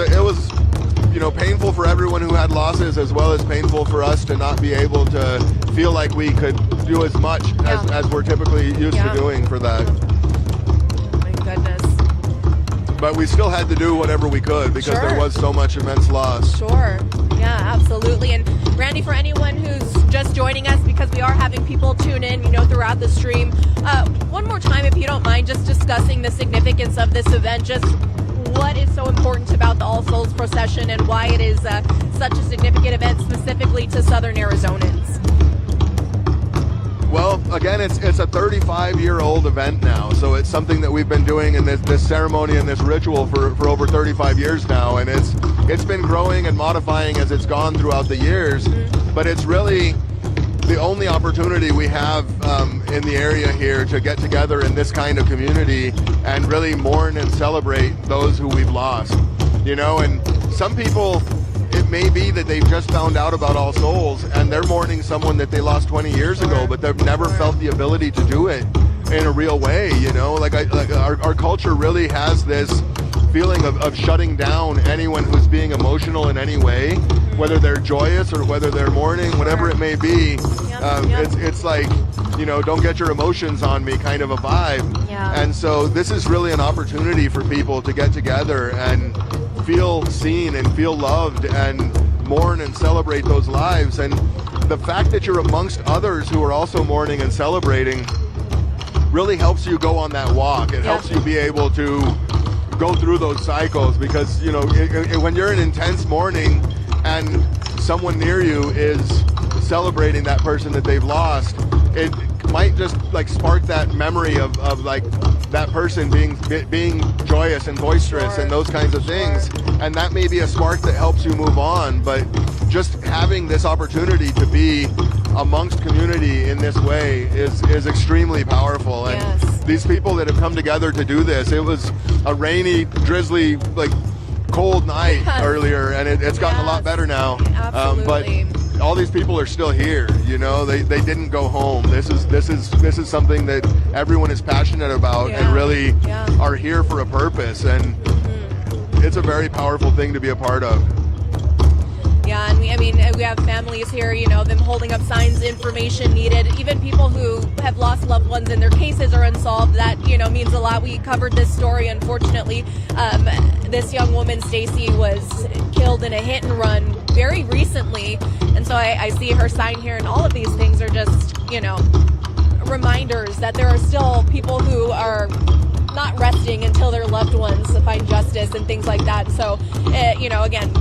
painful for everyone who had losses, as well as painful for us to not be able to feel like we could do as much as we're typically used to doing for that. Oh my goodness. But we still had to do whatever we could because there was so much immense loss. Sure. Yeah, absolutely. And Randy, for anyone who's just joining us, because we are having people tune in, throughout the stream, one more time, if you don't mind, just discussing the significance of this event, just what is so important about the All Souls procession and why it is such a significant event specifically to Southern Arizonans. Well, again, it's a 35-year-old event now, so it's something that we've been doing in this ceremony and this ritual for over 35 years now, and it's been growing and modifying as it's gone throughout the years, but it's really the only opportunity we have in the area here to get together in this kind of community and really mourn and celebrate those who we've lost. And some people, it may be that they've just found out about All Souls and they're mourning someone that they lost 20 years ago, but they've never felt the ability to do it in a real way. Our culture really has this feeling of shutting down anyone who's being emotional in any way, whether they're joyous or whether they're mourning, whatever it may be. It's like, don't get your emotions on me kind of a vibe. And so this is really an opportunity for people to get together and feel seen and feel loved and mourn and celebrate those lives. And the fact that you're amongst others who are also mourning and celebrating really helps you go on that walk. It helps you be able to go through those cycles because, when you're in intense mourning and someone near you is celebrating that person that they've lost, it might just like spark that memory of like that person being joyous and boisterous and those kinds of things, and that may be a spark that helps you move on. But just having this opportunity to be amongst community in this way is extremely powerful. And these people that have come together to do this, it was a rainy, drizzly, like cold night earlier, and it's gotten a lot better now. But all these people are still here. They didn't go home. This is something that everyone is passionate about and really are here for a purpose, and it's a very powerful thing to be a part of. Yeah, and we have families here, them holding up signs, information needed, even people who have lost loved ones and their cases are unsolved. That, means a lot. We covered this story, unfortunately. This young woman, Stacy, was killed in a hit and run very recently. And so I see her sign here, and all of these things are just, reminders that there are still people who are not resting until their loved ones find justice and things like that. So, again,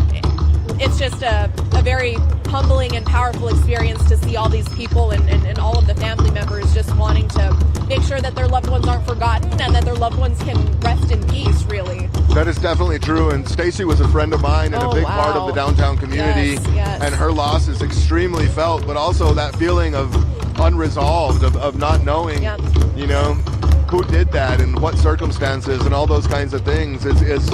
it's just a very humbling and powerful experience to see all these people and all of the family members just wanting to make sure that their loved ones aren't forgotten and that their loved ones can rest in peace, really. That is definitely true, and Stacy was a friend of mine and a big part of the downtown community, yes. And her loss is extremely felt, but also that feeling of unresolved, of not knowing, Yep. Who did that and what circumstances and all those kinds of things is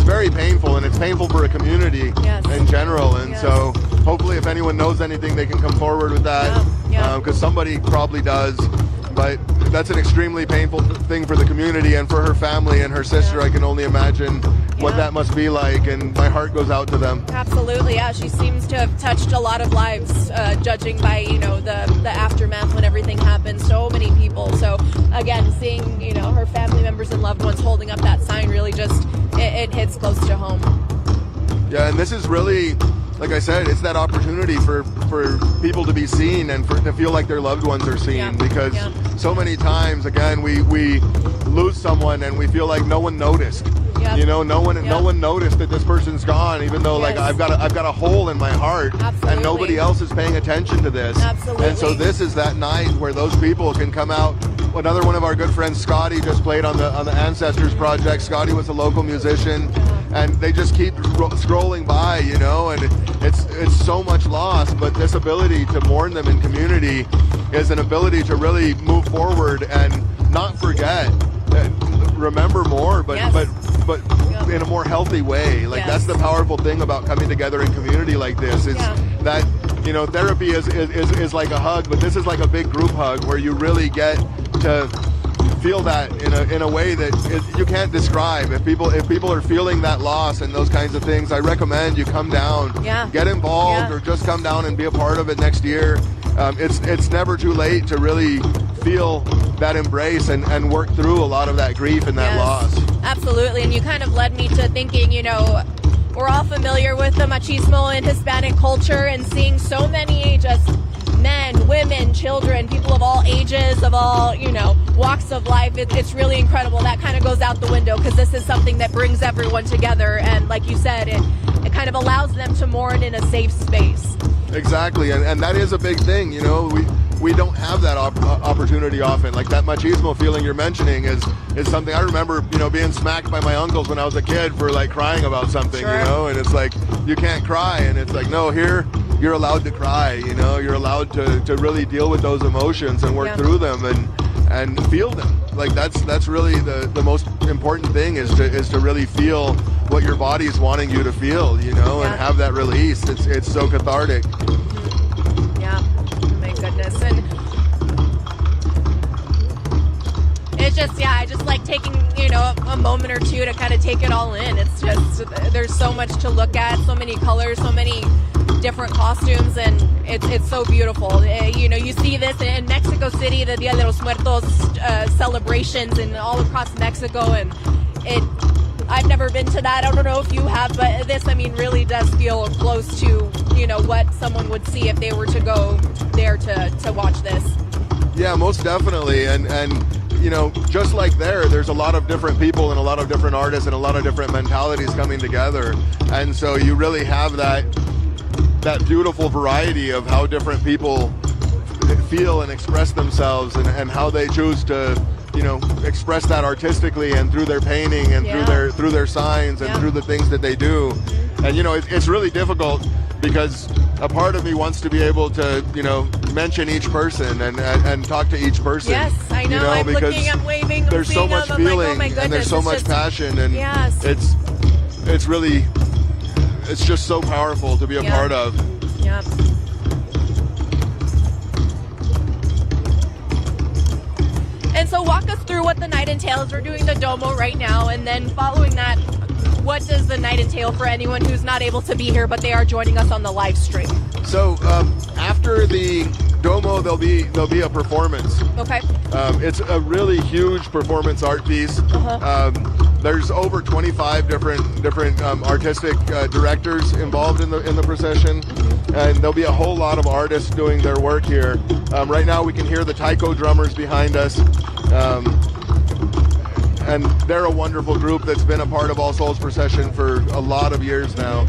very painful, and it's painful for a community Yes. in general. And Yes. so hopefully if anyone knows anything, they can come forward with that, Yeah. because somebody probably does. But that's an extremely painful thing for the community and for her family and her sister. Yeah. I can only imagine what Yeah. that must be like, and my heart goes out to them. Absolutely, yeah. She seems to have touched a lot of lives, judging by the aftermath when everything happened. So many people. So again, seeing her family members and loved ones holding up that sign really just it hits close to home. Yeah, and this is really, like I said, it's that opportunity for people to be seen and to feel like their loved ones are seen. Yeah. Because Yeah. so many times, again, we lose someone and we feel like no one noticed. Yep. No one Yep. noticed that this person's gone, even though like Yes. I've got a hole in my heart, Absolutely. and nobody else is paying attention to this. Absolutely. And so this is that night where those people can come out. Another one of our good friends, Scotty, just played on the Ancestors Project. Scotty was a local musician, and they just keep scrolling by, and it's so much loss. But this ability to mourn them in community is an ability to really move forward and not forget, remember more, but Yes. but Yep. in a more healthy way. Like Yes. that's the powerful thing about coming together in community like this. It's Yeah. that therapy is like a hug, but this is like a big group hug where you really get to feel that in a way that you can't describe. If people are feeling that loss and those kinds of things, I recommend you come down, Yeah. get involved, Yeah. or just come down and be a part of it next year. It's never too late to really feel that embrace and work through a lot of that grief and that Yes. loss. Absolutely, and you kind of led me to thinking, we're all familiar with the machismo in Hispanic culture, and seeing so many just men, women, children, people of all ages, of all, walks of life. It's really incredible. That kind of goes out the window because this is something that brings everyone together. And like you said, it kind of allows them to mourn in a safe space. Exactly, and that is a big thing. We don't have that opportunity often. Like that machismo feeling you're mentioning is something I remember, being smacked by my uncles when I was a kid for like crying about something, Sure. and it's like, you can't cry. And it's like, no, here you're allowed to cry, you're allowed to really deal with those emotions and work Yeah. through them and feel them. Like that's really the most important thing is to really feel what your body's wanting you to feel, Yeah. and have that release. It's so cathartic. Yeah, my goodness. And it's just, I just like taking, a moment or two to kind of take it all in. It's just, there's so much to look at, so many colors, so many different costumes, and it's so beautiful. You see this in Mexico City, the Dia de los Muertos celebrations, and all across Mexico, and I've never been to that. I don't know if you have, but this, really does feel close to, what someone would see if they were to go there to watch this. Yeah, most definitely. And just like there's a lot of different people and a lot of different artists and a lot of different mentalities coming together. And so you really have that beautiful variety of how different people feel and express themselves, and how they choose to express that artistically and through their painting and Yeah. through their signs and Yeah. through the things that they do. And it's really difficult because a part of me wants to be able to mention each person and talk to each person. Yes, I know. I'm because looking, I'm waving, I'm there's so seeing much them. I'm like, feeling oh my goodness, and there's so it's much just, passion, and Yes. it's really just so powerful to be a Yeah. part of. Yeah. And so walk us through what the night entails. We're doing the Domo right now, and then following that, what does the night entail for anyone who's not able to be here, but they are joining us on the live stream? So after the Domo, there'll be a performance. Okay. It's a really huge performance art piece. There's over 25 different artistic directors involved in the procession, and there'll be a whole lot of artists doing their work here. Right now, we can hear the taiko drummers behind us, and they're a wonderful group that's been a part of All Souls Procession for a lot of years now.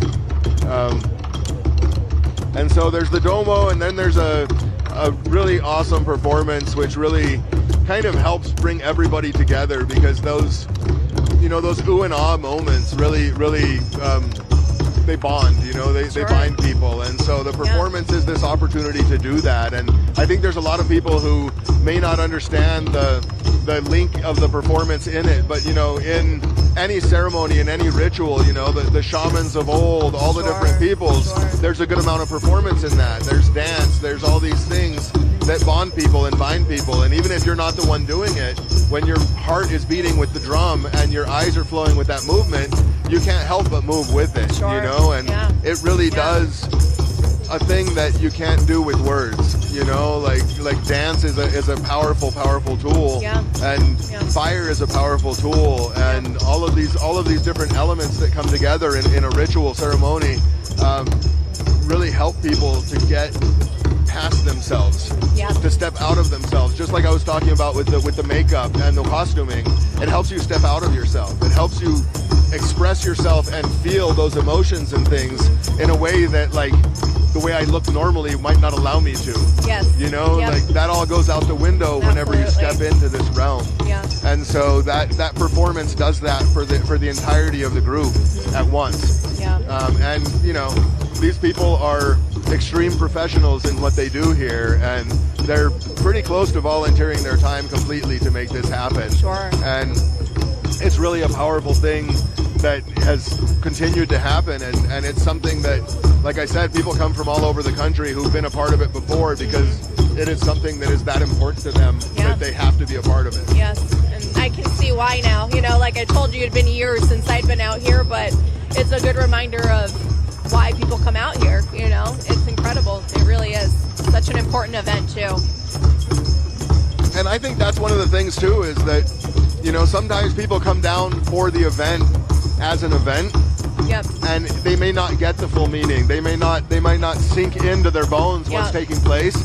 And so there's the Domo, and then there's a really awesome performance, which really kind of helps bring everybody together, because those ooh and ah moments really they bond, they bind people. And so the performance is this opportunity to do that. And I think there's a lot of people who may not understand the link of the performance in it, but in any ceremony, in any ritual, the shamans of old, all the different peoples, there's a good amount of performance in that. There's dance, there's all these things that bond people and bind people. And even if you're not the one doing it, when your heart is beating with the drum and your eyes are flowing with that movement, you can't help but move with it, and it really does a thing that you can't do with words, like dance is a powerful tool, and fire is a powerful tool, and all of these different elements that come together in a ritual ceremony really help people to get past themselves, to step out of themselves. Just like I was talking about with the makeup and the costuming, it helps you step out of yourself. It helps you express yourself and feel those emotions and things in a way that, like, the way I look normally might not allow me to. Yes. Like that all goes out the window whenever you step into this realm. And so that performance does that for the entirety of the group at once. And these people are extreme professionals in what they do here, and they're pretty close to volunteering their time completely to make this happen. And it's really a powerful thing that has continued to happen, and it's something that, like I said, people come from all over the country who've been a part of it before, because it is something that is that important to them that they have to be a part of it. Yes, and I can see why now. Like I told you, it had been years since I'd been out here, but it's a good reminder of why people come out here. It's incredible. It really is such an important event too. And I think that's one of the things too, is that sometimes people come down for the event as an event, and they may not get the full meaning. They might not sink into their bones what's taking place.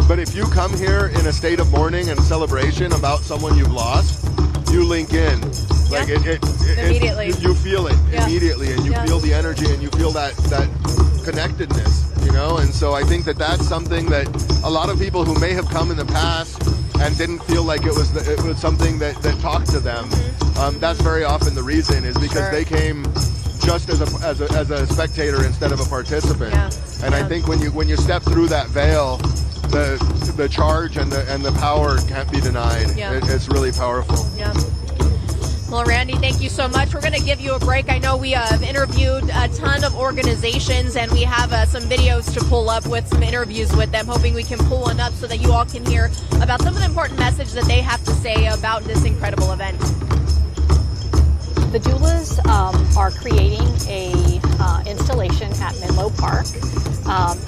But if you come here in a state of mourning and celebration about someone you've lost, you link in. Like it immediately. You feel it immediately, and you feel the energy, and you feel that connectedness. And so I think that's something that a lot of people who may have come in the past and didn't feel like it was something that talked to them. That's very often the reason, is because they came just as a spectator instead of a participant. And I think when you step through that veil, the charge and the power can't be denied. It's really powerful. Well, Randy, thank you so much. We're going to give you a break. I know we have interviewed a ton of organizations, and we have some videos to pull up with some interviews with them, hoping we can pull one up so that you all can hear about some of the important message that they have to say about this incredible event. The doulas are creating a installation at Menlo Park.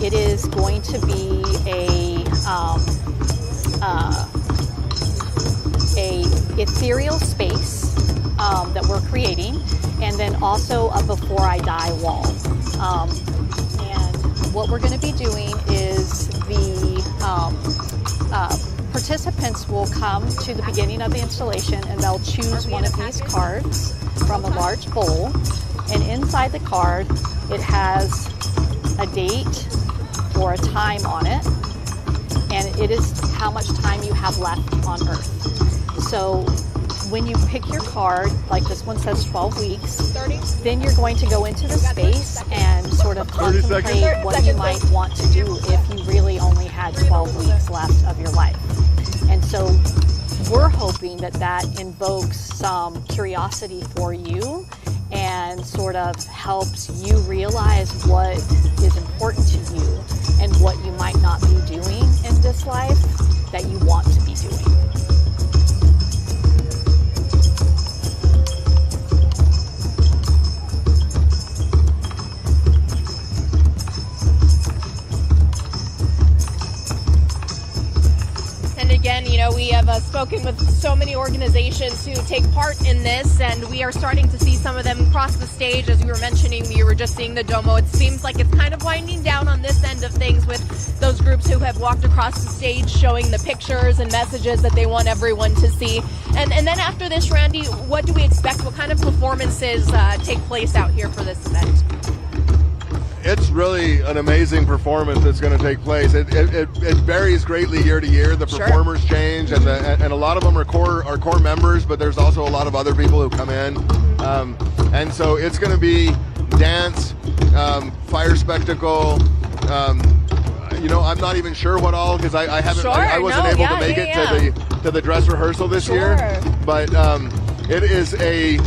It is going to be a ethereal space that we're creating, and then also a Before I Die wall. And what we're going to be doing is the participants will come to the beginning of the installation, and they'll choose one of these cards from a large bowl, and inside the card it has a date or a time on it, and it is how much time you have left on Earth. So when you pick your card, like this one says 12 weeks, 30. Then you're going to go into the space and sort of contemplate what you might want to do if you really only had 12 weeks left of your life. And so we're hoping that invokes some curiosity for you and sort of helps you realize what is important to you and what you might not be doing in this life that you want to be doing. spoken with so many organizations who take part in this, and we are starting to see some of them cross the stage. As you were mentioning, you were just seeing the Domo. It seems like it's kind of winding down on this end of things with those groups who have walked across the stage showing the pictures and messages that they want everyone to see. And then after this, Randy, what do we expect? What kind of performances take place out here for this event? It's really an amazing performance that's going to take place. It varies greatly year to year. The performers change, and a lot of them are core members, but there's also a lot of other people who come in. And so it's going to be dance, fire spectacle. I'm not even sure what all, because I haven't. I wasn't able to make it to the dress rehearsal this year. But it is a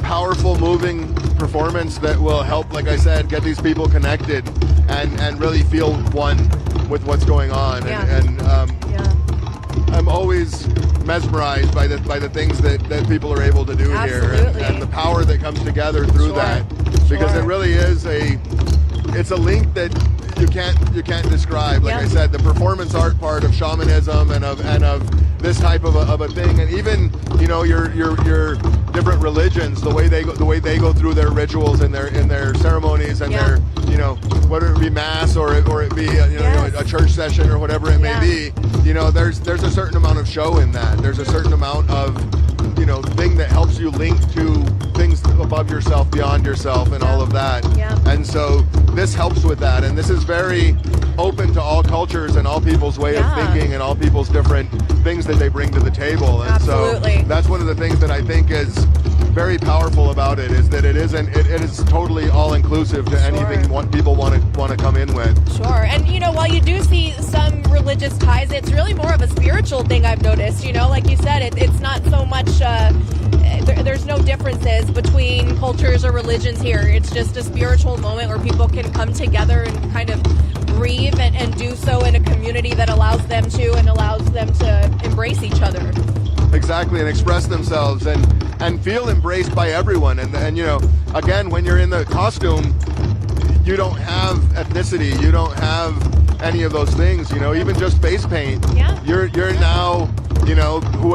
powerful, moving performance that will help, like I said, get these people connected and really feel one with what's going on. I'm always mesmerized by the things that people are able to do here, and the power that comes together through that, because it really is it's a link that you can't describe. Like I said, the performance art part of shamanism and of this type of a thing, and even your different religions, the way they go through their rituals and their ceremonies and their whether it be mass or it be a church session or whatever it may be. There's a certain amount of show in that. There's a certain amount of thing that helps you link to things above yourself, beyond yourself, and all of that. And so this helps with that, and this is very open to all cultures and all people's way of thinking and all people's different things that they bring to the table. And so that's one of the things that I think is very powerful about it, is that it is totally all inclusive to anything people want to come in with. And while you do see some religious ties, it's really more of a spiritual thing, I've noticed. Like you said, it's not so much there's no differences between cultures or religions here. It's just a spiritual moment where people can come together and kind of breathe and do so in a community that allows them to embrace each other. Exactly, and express themselves and feel embraced by everyone. And again, when you're in the costume, you don't have ethnicity, you don't have any of those things. Even just face paint. You're now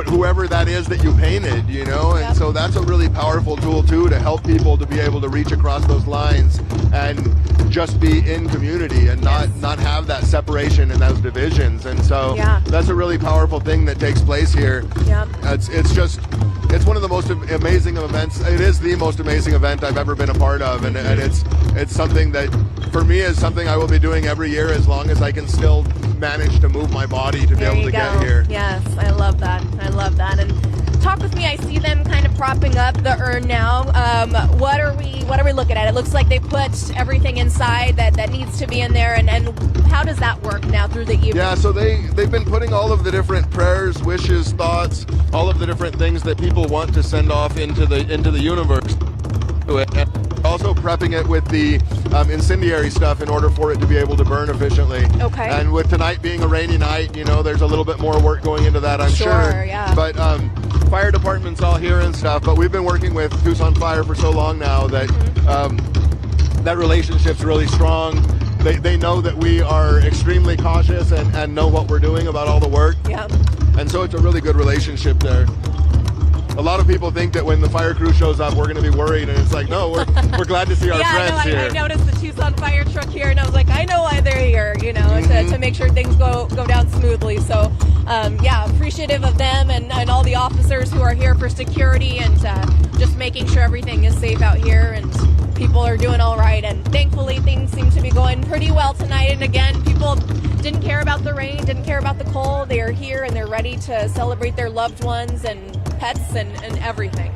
whoever that is that you painted. And so that's a really powerful tool too, to help people to be able to reach across those lines and just be in community and not have that separation and those divisions. And so that's a really powerful thing that takes place here. It's one of the most amazing events. It is the most amazing event I've ever been a part of, and it's something that for me is something I will be doing every year as long as I can still manage to move my body to be able to get here. Yes, I love that. And talk with me. I see them kind of propping up the urn now. What are we looking at? It looks like they put everything inside that needs to be in there, and how does that work now through the evening? Yeah, so they've been putting all of the different prayers, wishes, thoughts, all of the different things that people want to send off into the universe. Also prepping it with the incendiary stuff in order for it to be able to burn efficiently. And with tonight being a rainy night, there's a little bit more work going into that, I'm sure. But fire department's all here and stuff, but we've been working with Tucson Fire for so long now that that relationship's really strong. They know that we are extremely cautious and know what we're doing about all the work. And so it's a really good relationship there. A lot of people think that when the fire crew shows up, we're going to be worried, and it's like, no, we're glad to see our friends here. I noticed the Tucson fire truck here, and I was like, I know why they're here, to make sure things go down smoothly. So, appreciative of them and all the officers who are here for security and just making sure everything is safe out here and people are doing all right. And thankfully, things seem to be going pretty well tonight. And again, people didn't care about the rain, didn't care about the cold. They are here and they're ready to celebrate their loved ones and pets and everything.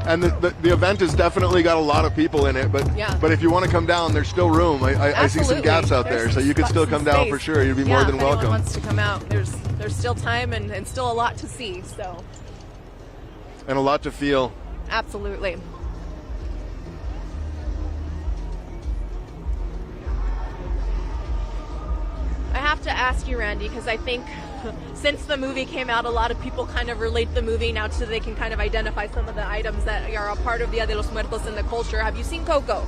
And the event has definitely got a lot of people in it, but if you want to come down, there's still room. I see some gaps out there, so you can still come down for sure. You'd be more than welcome. If anyone wants to come out, there's still time and still a lot to see. So. And a lot to feel. Absolutely. I have to ask you, Randy, because I think since the movie came out, a lot of people kind of relate the movie now so they can kind of identify some of the items that are a part of Dia de los Muertos in the culture. Have you seen Coco?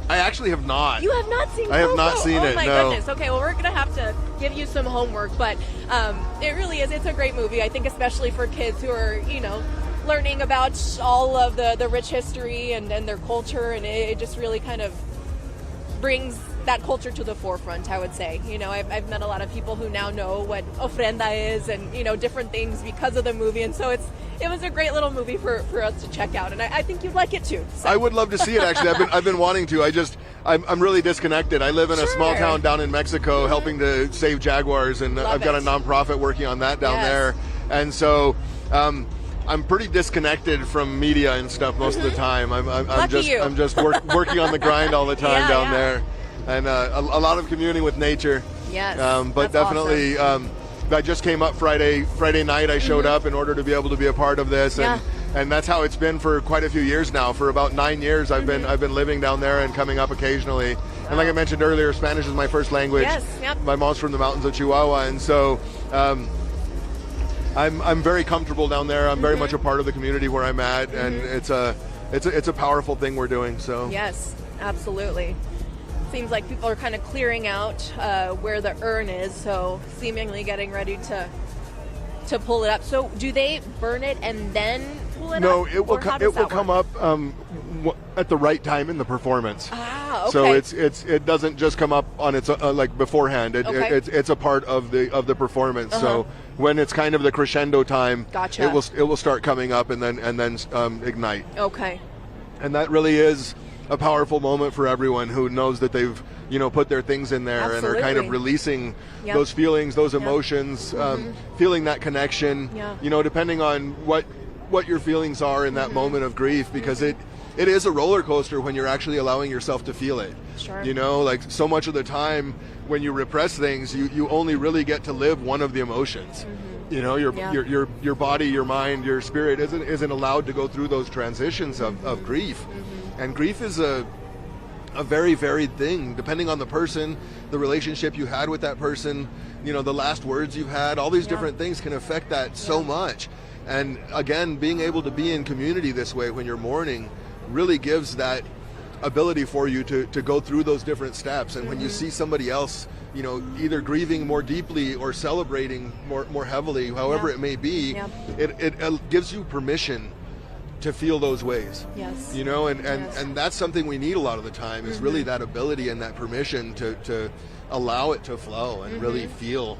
I actually have not. You have not seen Coco? I have not seen it, Oh my no. goodness. Okay, well, we're going to have to give you some homework, but it really is. It's a great movie, I think, especially for kids who are, learning about all of the rich history and their culture, and it just really kind of brings that culture to the forefront, I would say. I've met a lot of people who now know what ofrenda is and, different things because of the movie, and so it was a great little movie for us to check out, and I think you'd like it too. So. I would love to see it, actually. I've been wanting to. I'm really disconnected. I live in a small town down in Mexico helping to save jaguars, and I've got a nonprofit working on that down there. And so I'm pretty disconnected from media and stuff most of the time. I'm just working on the grind all the time down there. And a lot of communing with nature. Yes. But definitely awesome. I just came up Friday night. I showed up in order to be able to be a part of this, and that's how it's been for quite a few years now. For about 9 years, I've been living down there and coming up occasionally. And like I mentioned earlier, Spanish is my first language. Yes. Yep. My mom's from the mountains of Chihuahua, and so I'm very comfortable down there. I'm very much a part of the community where I'm at, and it's a powerful thing we're doing. So yes, absolutely. Seems like people are kind of clearing out where the urn is, so seemingly getting ready to pull it up. So do they burn it and then pull it up? No, it will work? come up at the right time in the performance. Ah, okay. So it doesn't just come up on its like beforehand. It's a part of the performance. So when it's kind of the crescendo time, gotcha. it will start coming up and then ignite. Okay. And that really is a powerful moment for everyone who knows that they've put their things in there and are kind of releasing those feelings, those emotions, feeling that connection. Depending on what your feelings are in that moment of grief, because it is a roller coaster when you're actually allowing yourself to feel it. Sure. Like so much of the time when you repress things, you only really get to live one of the emotions. Your body, your mind, your spirit isn't allowed to go through those transitions of grief. And grief is a very varied thing, depending on the person, the relationship you had with that person, the last words you've had. All these different things can affect that so much. And again, being able to be in community this way when you're mourning really gives that ability for you to go through those different steps. And when you see somebody else, either grieving more deeply or celebrating more heavily, however it may be, it gives you permission to feel those ways. Yes. And that's something we need a lot of the time, is really that ability and that permission to allow it to flow and really feel.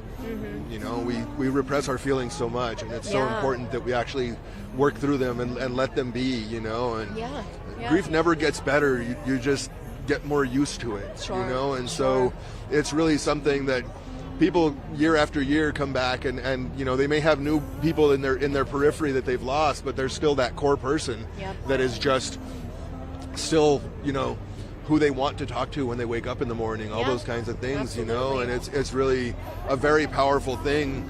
We repress our feelings so much, and it's so important that we actually work through them and let them be, and grief never gets better. You just get more used to it, and so it's really something that people year after year come back and they may have new people in their periphery that they've lost, but there's still that core person that is just still who they want to talk to when they wake up in the morning, all those kinds of things. And it's really a very powerful thing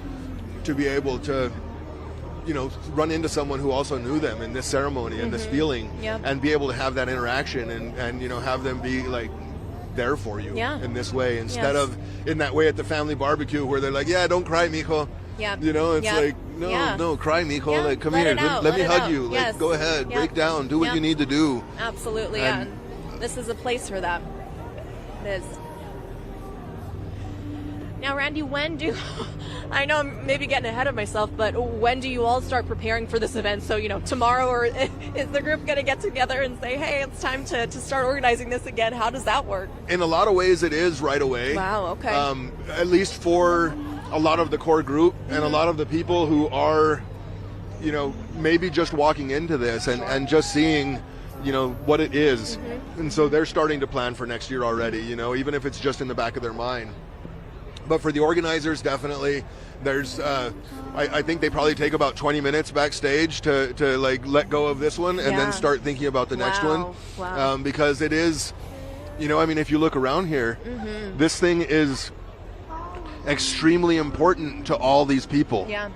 to be able to run into someone who also knew them in this ceremony and this feeling, and be able to have that interaction and have them be like there for you in this way, instead of in that way at the family barbecue where they're like, don't cry, mijo. It's like, no, cry, mijo. Like, come here, let me hug you. Like, go ahead, break down, do what you need to do. Absolutely, and this is a place for that. It is. Now, Randy, I know I'm maybe getting ahead of myself, but when do you all start preparing for this event? So, tomorrow, or is the group going to get together and say, hey, it's time to start organizing this again? How does that work? In a lot of ways, it is right away. Wow, okay. At least for a lot of the core group and a lot of the people who are, maybe just walking into this and just seeing, what it is. And so they're starting to plan for next year already, even if it's just in the back of their mind. But for the organizers, definitely, there's, I think they probably take about 20 minutes backstage to like let go of this one and then start thinking about the next one. Wow. Because it is, if you look around here, this thing is extremely important to all these people. Yeah.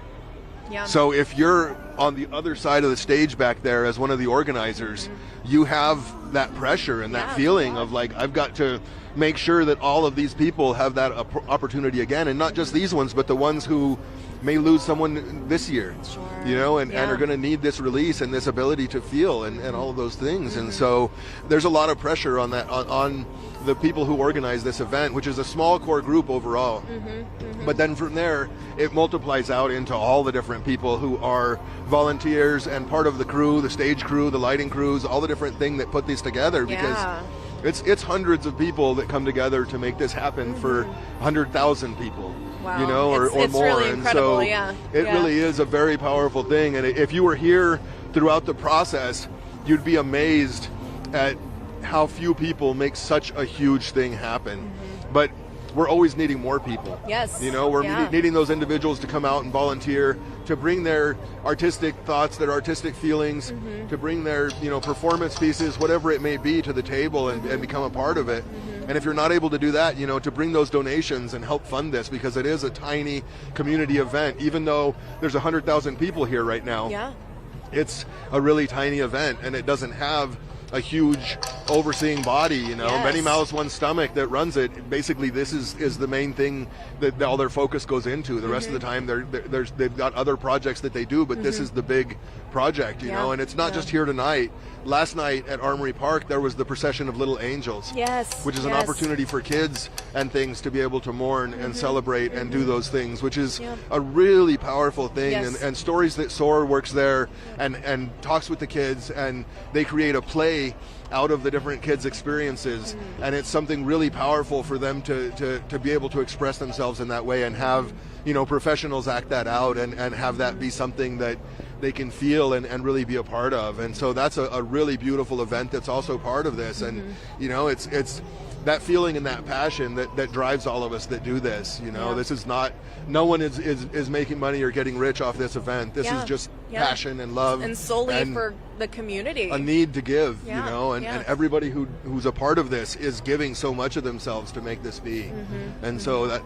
So if you're on the other side of the stage back there as one of the organizers, you have that pressure and that feeling of like, I've got to make sure that all of these people have that opportunity again, and not just these ones, but the ones who may lose someone this year, Sure. you know, and Yeah. are going to need this release and this ability to feel and all of those things. And so there's a lot of pressure on that, on the people who organize this event, which is a small core group overall. But then from there, it multiplies out into all the different people who are volunteers and part of the crew, the stage crew, the lighting crews, all the different things that put these together, because it's hundreds of people that come together to make this happen for 100,000 people. Wow. You know, or It's more. really And incredible, so yeah. it Yeah. really is a very powerful thing. And if you were here throughout the process, you'd be amazed at how few people make such a huge thing happen. But we're always needing more people. Yes. You know, we're Yeah. needing those individuals to come out and volunteer, to bring their artistic thoughts, their artistic feelings, to bring their, you know, performance pieces, whatever it may be, to the table and become a part of it. And if you're not able to do that, you know, to bring those donations and help fund this, because it is a tiny community event, even though there's 100,000 people here right now. Yeah. It's a really tiny event, and it doesn't have a huge overseeing body, you know. Yes. Many mouths, one stomach that runs it. Basically, this is the main thing that all their focus goes into. The rest of the time, they've got other projects that they do, but this is the big project, you know. And it's not just here tonight. Last night at Armory Park, there was the Procession of Little Angels, Yes. which is an opportunity for kids and things to be able to mourn and celebrate and do those things, which is a really powerful thing. Yes. And Stories That Soar works there and talks with the kids, and they create a play out of the different kids' experiences, and it's something really powerful for them to be able to express themselves in that way and have, you know, professionals act that out and have that be something that they can feel and really be a part of. And so that's a really beautiful event that's also part of this. And you know, it's that feeling and that passion that drives all of us that do this. You know, this is not, no one is making money or getting rich off this event. This is just passion and love, and solely for the community. A need to give, you Yeah. know, and everybody who's a part of this is giving so much of themselves to make this be. And so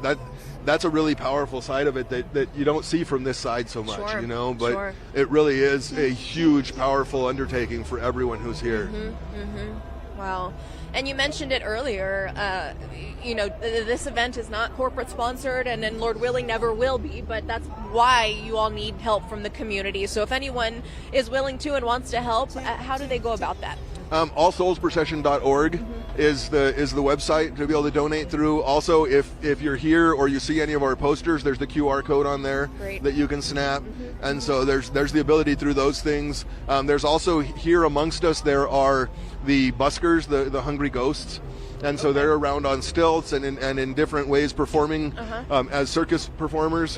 that's a really powerful side of it that you don't see from this side so much, Sure. you know, but Sure. it really is a huge, powerful undertaking for everyone who's here. Wow. And you mentioned it earlier, you know, this event is not corporate sponsored, and then Lord willing never will be, but that's why you all need help from the community. So if anyone is willing to and wants to help, how do they go about that? AllSoulsProcession.org is the website to be able to donate through. Also, if you're here or you see any of our posters, there's the QR code on there that you can snap. And so there's the ability through those things. There's also here amongst us, there are the buskers, the hungry ghosts. And so they're around on stilts and in different ways performing as circus performers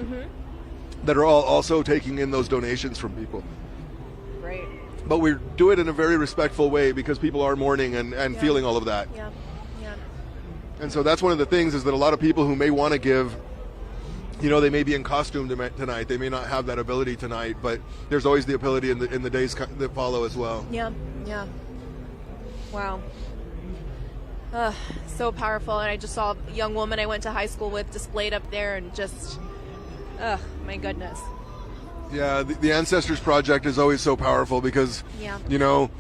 that are all also taking in those donations from people. Great. But we do it in a very respectful way because people are mourning and feeling all of that. Yeah. Yeah. And so that's one of the things, is that a lot of people who may want to give, you know, they may be in costume tonight. They may not have that ability tonight, but there's always the ability in the days that follow as well. Yeah. Yeah. Wow. So powerful. And I just saw a young woman I went to high school with displayed up there, and just, my goodness. Yeah, the Ancestors Project is always so powerful because, Yeah. you know,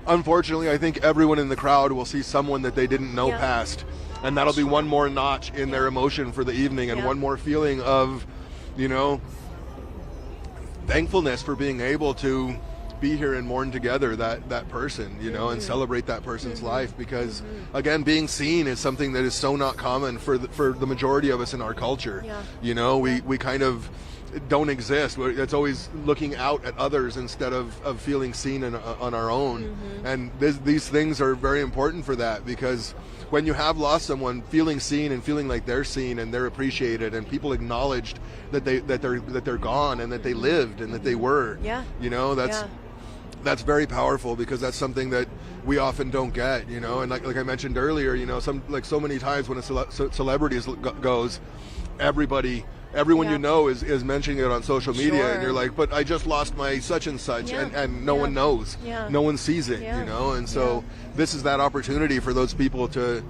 unfortunately, I think everyone in the crowd will see someone that they didn't know past. And that'll be one more notch in their emotion for the evening, and one more feeling of, you know, thankfulness for being able to be here and mourn together that person, you know, and celebrate that person's life. Because, again, being seen is something that is so not common for the majority of us in our culture. Yeah. You know, we kind of don't exist. It's always looking out at others instead of feeling seen on our own. And these things are very important for that, because when you have lost someone, feeling seen and feeling like they're seen and they're appreciated and people acknowledged that they're gone and that they lived and that they were, you know, that's very powerful, because that's something that we often don't get, you know. And like I mentioned earlier, you know, so many times when a celebrity goes, everyone you know is mentioning it on social media, and you're like, but I just lost my such and such, and no one knows, no one sees it, you know. And so this is that opportunity for those people to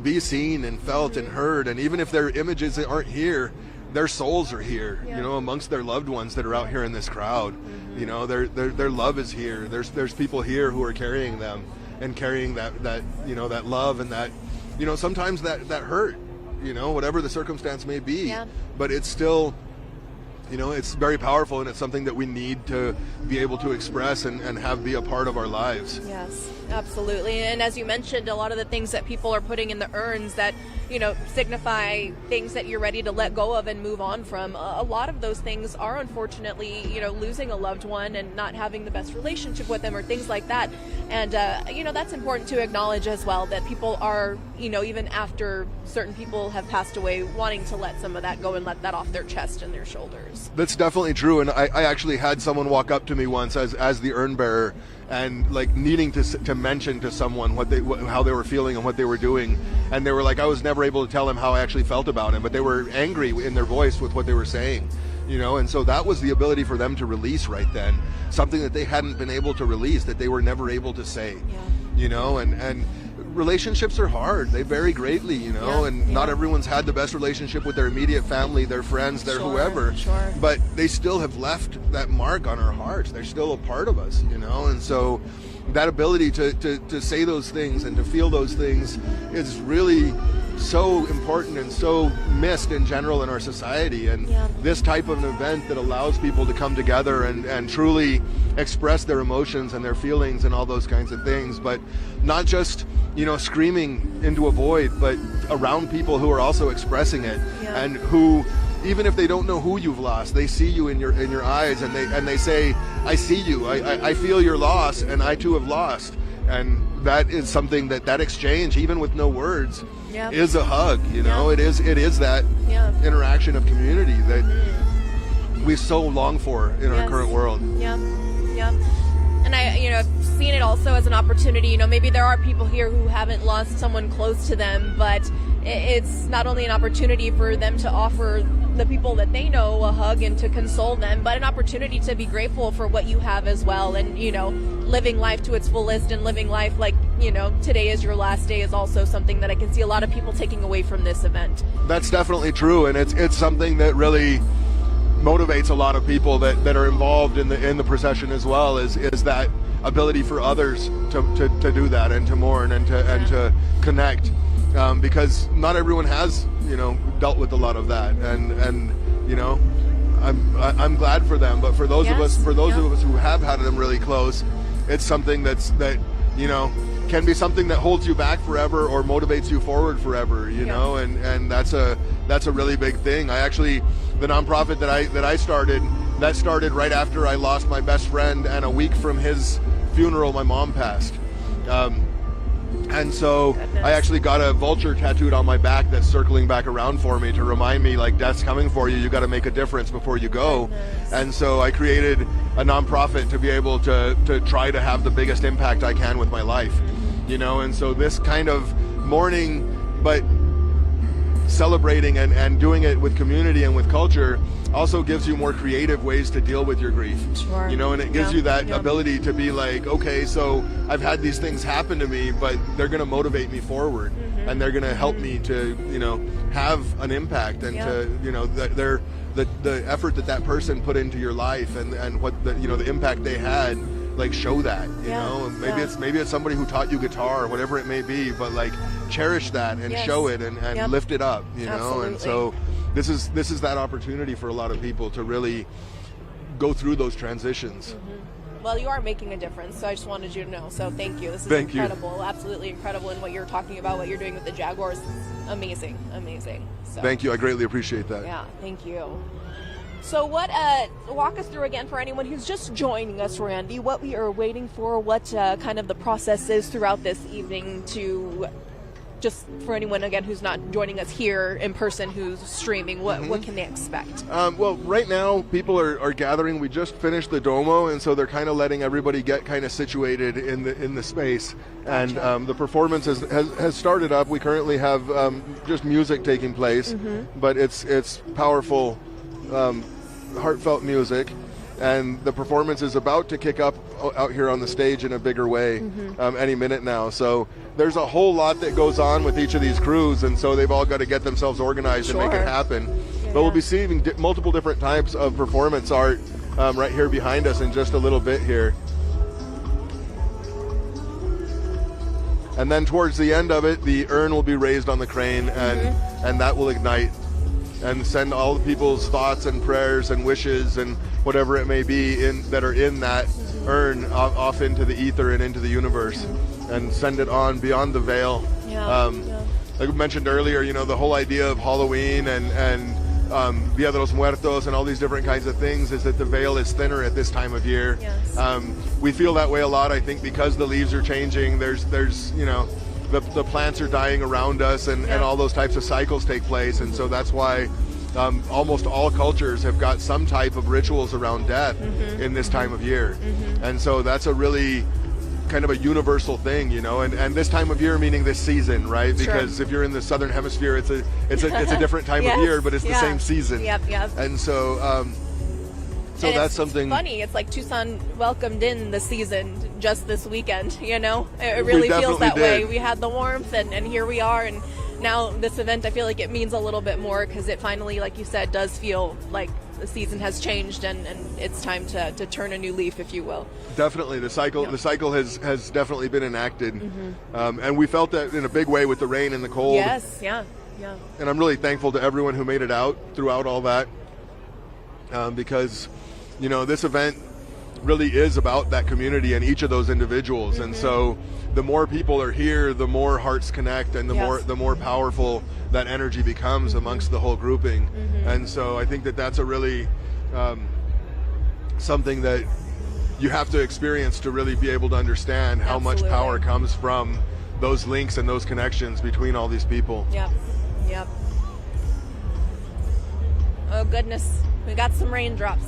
be seen and felt and heard, and even if their images aren't here, their souls are here, you know, amongst their loved ones that are out here in this crowd. You know, their love is here. There's people here who are carrying them and carrying that you know, that love and that, you know, sometimes that hurt, you know, whatever the circumstance may be, but it's still You know, it's very powerful, and it's something that we need to be able to express and have be a part of our lives. Yes, absolutely. And as you mentioned, a lot of the things that people are putting in the urns that, you know, signify things that you're ready to let go of and move on from, a lot of those things are unfortunately, you know, losing a loved one and not having the best relationship with them or things like that. And, you know, that's important to acknowledge as well, that people are, you know, even after certain people have passed away, wanting to let some of that go and let that off their chest and their shoulders. That's definitely true, and I actually had someone walk up to me once as the urn bearer, and like needing to mention to someone how they were feeling and what they were doing, and they were like, I was never able to tell them how I actually felt about him, but they were angry in their voice with what they were saying, you know. And so that was the ability for them to release right then, something that they hadn't been able to release, that they were never able to say. You know, and relationships are hard. They vary greatly, you know, and not everyone's had the best relationship with their immediate family, their friends, their whoever. But they still have left that mark on our hearts. They're still a part of us, you know. And so that ability to say those things and to feel those things is really so important and so missed in general in our society. And this type of an event that allows people to come together and truly express their emotions and their feelings and all those kinds of things, but not just, you know, screaming into a void, but around people who are also expressing it, and who, even if they don't know who you've lost, they see you in your eyes, and they say, I see you, I feel your loss, and I too have lost. And that is something that exchange, even with no words, is a hug, you know. It is that interaction of community that we so long for in our current world. And I, you know, I've seen it also as an opportunity. You know, maybe there are people here who haven't lost someone close to them, but it's not only an opportunity for them to offer the people that they know a hug and to console them, but an opportunity to be grateful for what you have as well. And, you know, living life to its fullest and living life like, you know, today is your last day is also something that I can see a lot of people taking away from this event. That's definitely true, and it's something that really motivates a lot of people that are involved in the procession as well, is that ability for others to do that and to mourn and to connect, because not everyone has, you know, dealt with a lot of that, and you know, I'm glad for them, but for those of us who have had them really close, it's something that you know, can be something that holds you back forever or motivates you forward forever, you know, and that's a really big thing. I actually, the nonprofit that I started right after I lost my best friend, and a week from his funeral my mom passed. And so I actually got a vulture tattooed on my back that's circling back around for me to remind me, like, death's coming for you. You got to make a difference before you go. And so I created a nonprofit to be able to try to have the biggest impact I can with my life, you know. And so this kind of mourning, but celebrating and doing it with community and with culture also gives you more creative ways to deal with your grief. You know, and it gives you that ability to be like, okay, so I've had these things happen to me, but they're going to motivate me forward, and they're going to help me to, you know, have an impact, and to, you know, the effort that person put into your life, and what the, you know, the impact they had, like, show that, you know. And maybe it's somebody who taught you guitar or whatever it may be, but like, cherish that and show it and lift it up, you know. And so this is that opportunity for a lot of people to really go through those transitions. Well, you are making a difference, so I just wanted you to know. So thank you. This is incredible, absolutely incredible. And what you're talking about, what you're doing with the Jaguars, amazing. So, thank you. I greatly appreciate that. Yeah, thank you. So walk us through again for anyone who's just joining us, Randy, what we are waiting for, what kind of the process is throughout this evening, to just for anyone again who's not joining us here in person, who's streaming, what can they expect? Well, right now people are gathering. We just finished the Domo, and so they're kind of letting everybody get kind of situated in the space. Gotcha. And the performance has started up. We currently have just music taking place, but it's powerful, heartfelt music, and the performance is about to kick up out here on the stage in a bigger way any minute now. So there's a whole lot that goes on with each of these crews, and so they've all got to get themselves organized and make it happen. But we'll be seeing multiple different types of performance art right here behind us in just a little bit here. And then towards the end of it, the urn will be raised on the crane, and that will ignite. and send all the people's thoughts and prayers and wishes and whatever it may be that are in that urn off into the ether and into the universe, and send it on beyond the veil. Like we mentioned earlier, the whole idea of Halloween and Dia de los Muertos and all these different kinds of things is that the veil is thinner at this time of year. Yes. We feel that way a lot, I think, because the leaves are changing. There's the plants are dying around us, and all those types of cycles take place, and so that's why almost all cultures have got some type of rituals around death in this time of year. And so that's a really kind of a universal thing, and this time of year meaning this season, right? Because if you're in the southern hemisphere, it's a different time of year, but it's the same season. And so and that's something funny. It's like Tucson welcomed in the season just this weekend. It really feels that way. We had the warmth, and here we are, and now this event, I feel like it means a little bit more because it finally, like you said, does feel like the season has changed, and it's time to turn a new leaf, if you will. Definitely, the cycle has definitely been enacted, and we felt that in a big way with the rain and the cold. Yes, yeah. And I'm really thankful to everyone who made it out throughout all that, because this event really is about that community and each of those individuals, and so the more people are here, the more hearts connect, and the more powerful that energy becomes amongst the whole grouping. And so I think that that's a really something that you have to experience to really be able to understand how much power comes from those links and those connections between all these people. Yep. Oh goodness, we got some raindrops.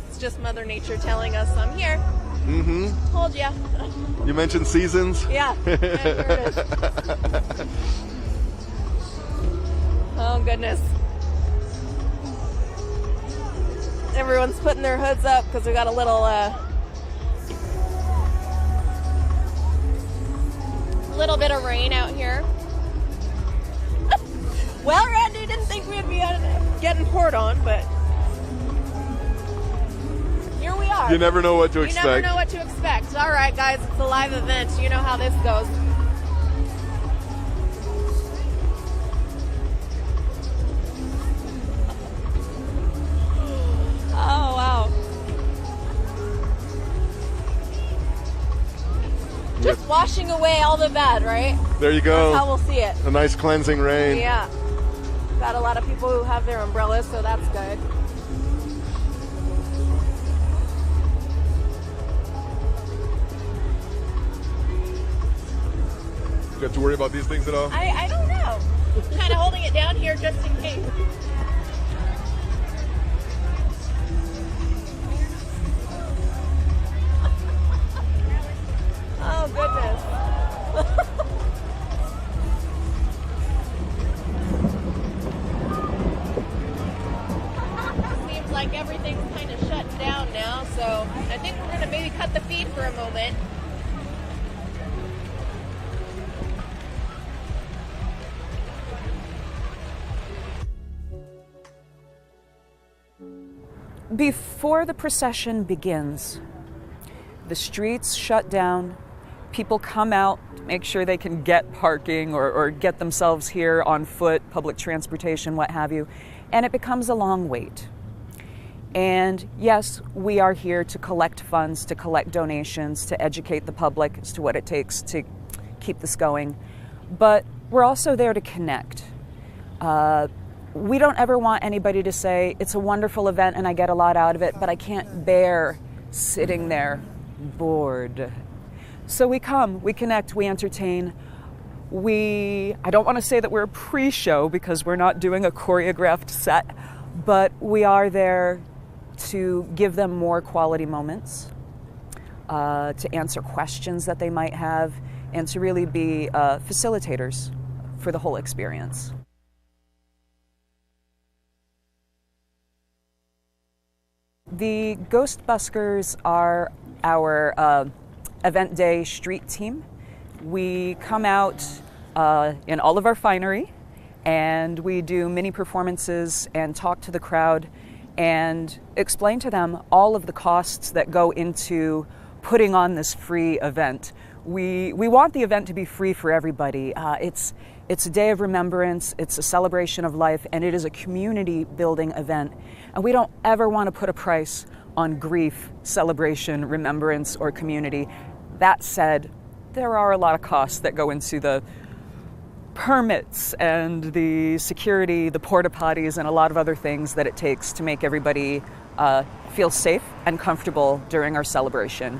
It's just Mother Nature telling us I'm here. Told ya. You mentioned seasons? Yeah, here it is. Oh goodness. Everyone's putting their hoods up because we got a little bit of rain out here. Well, Randy, didn't think we'd be getting poured on, but here we are. You never know what to expect. You never know what to expect. All right, guys, it's a live event. You know how this goes. Oh, wow. Just washing away all the bad, right? There you go. That's how we'll see it. A nice cleansing rain. Yeah. Got a lot of people who have their umbrellas, so that's good. Do you have to worry about these things at all? I don't know. Kind of holding it down here just in case. Oh, goodness. Seems like everything's kind of shut down now, so I think we're going to maybe cut the feed for a moment. Before the procession begins, the streets shut down, people come out to make sure they can get parking or get themselves here on foot, public transportation, what have you, and it becomes a long wait. And yes, we are here to collect funds, to collect donations, to educate the public as to what it takes to keep this going, but we're also there to connect. We don't ever want anybody to say, it's a wonderful event and I get a lot out of it, but I can't bear sitting there bored. So we come, we connect, we entertain. I don't want to say that we're a pre-show because we're not doing a choreographed set, but we are there to give them more quality moments, to answer questions that they might have, and to really be facilitators for the whole experience. The Ghost Buskers are our event day street team. We come out in all of our finery and we do mini performances and talk to the crowd and explain to them all of the costs that go into putting on this free event. We want the event to be free for everybody. It's a day of remembrance, it's a celebration of life, and it is a community building event. And we don't ever want to put a price on grief, celebration, remembrance, or community. That said, there are a lot of costs that go into the permits and the security, the porta potties, and a lot of other things that it takes to make everybody feel safe and comfortable during our celebration.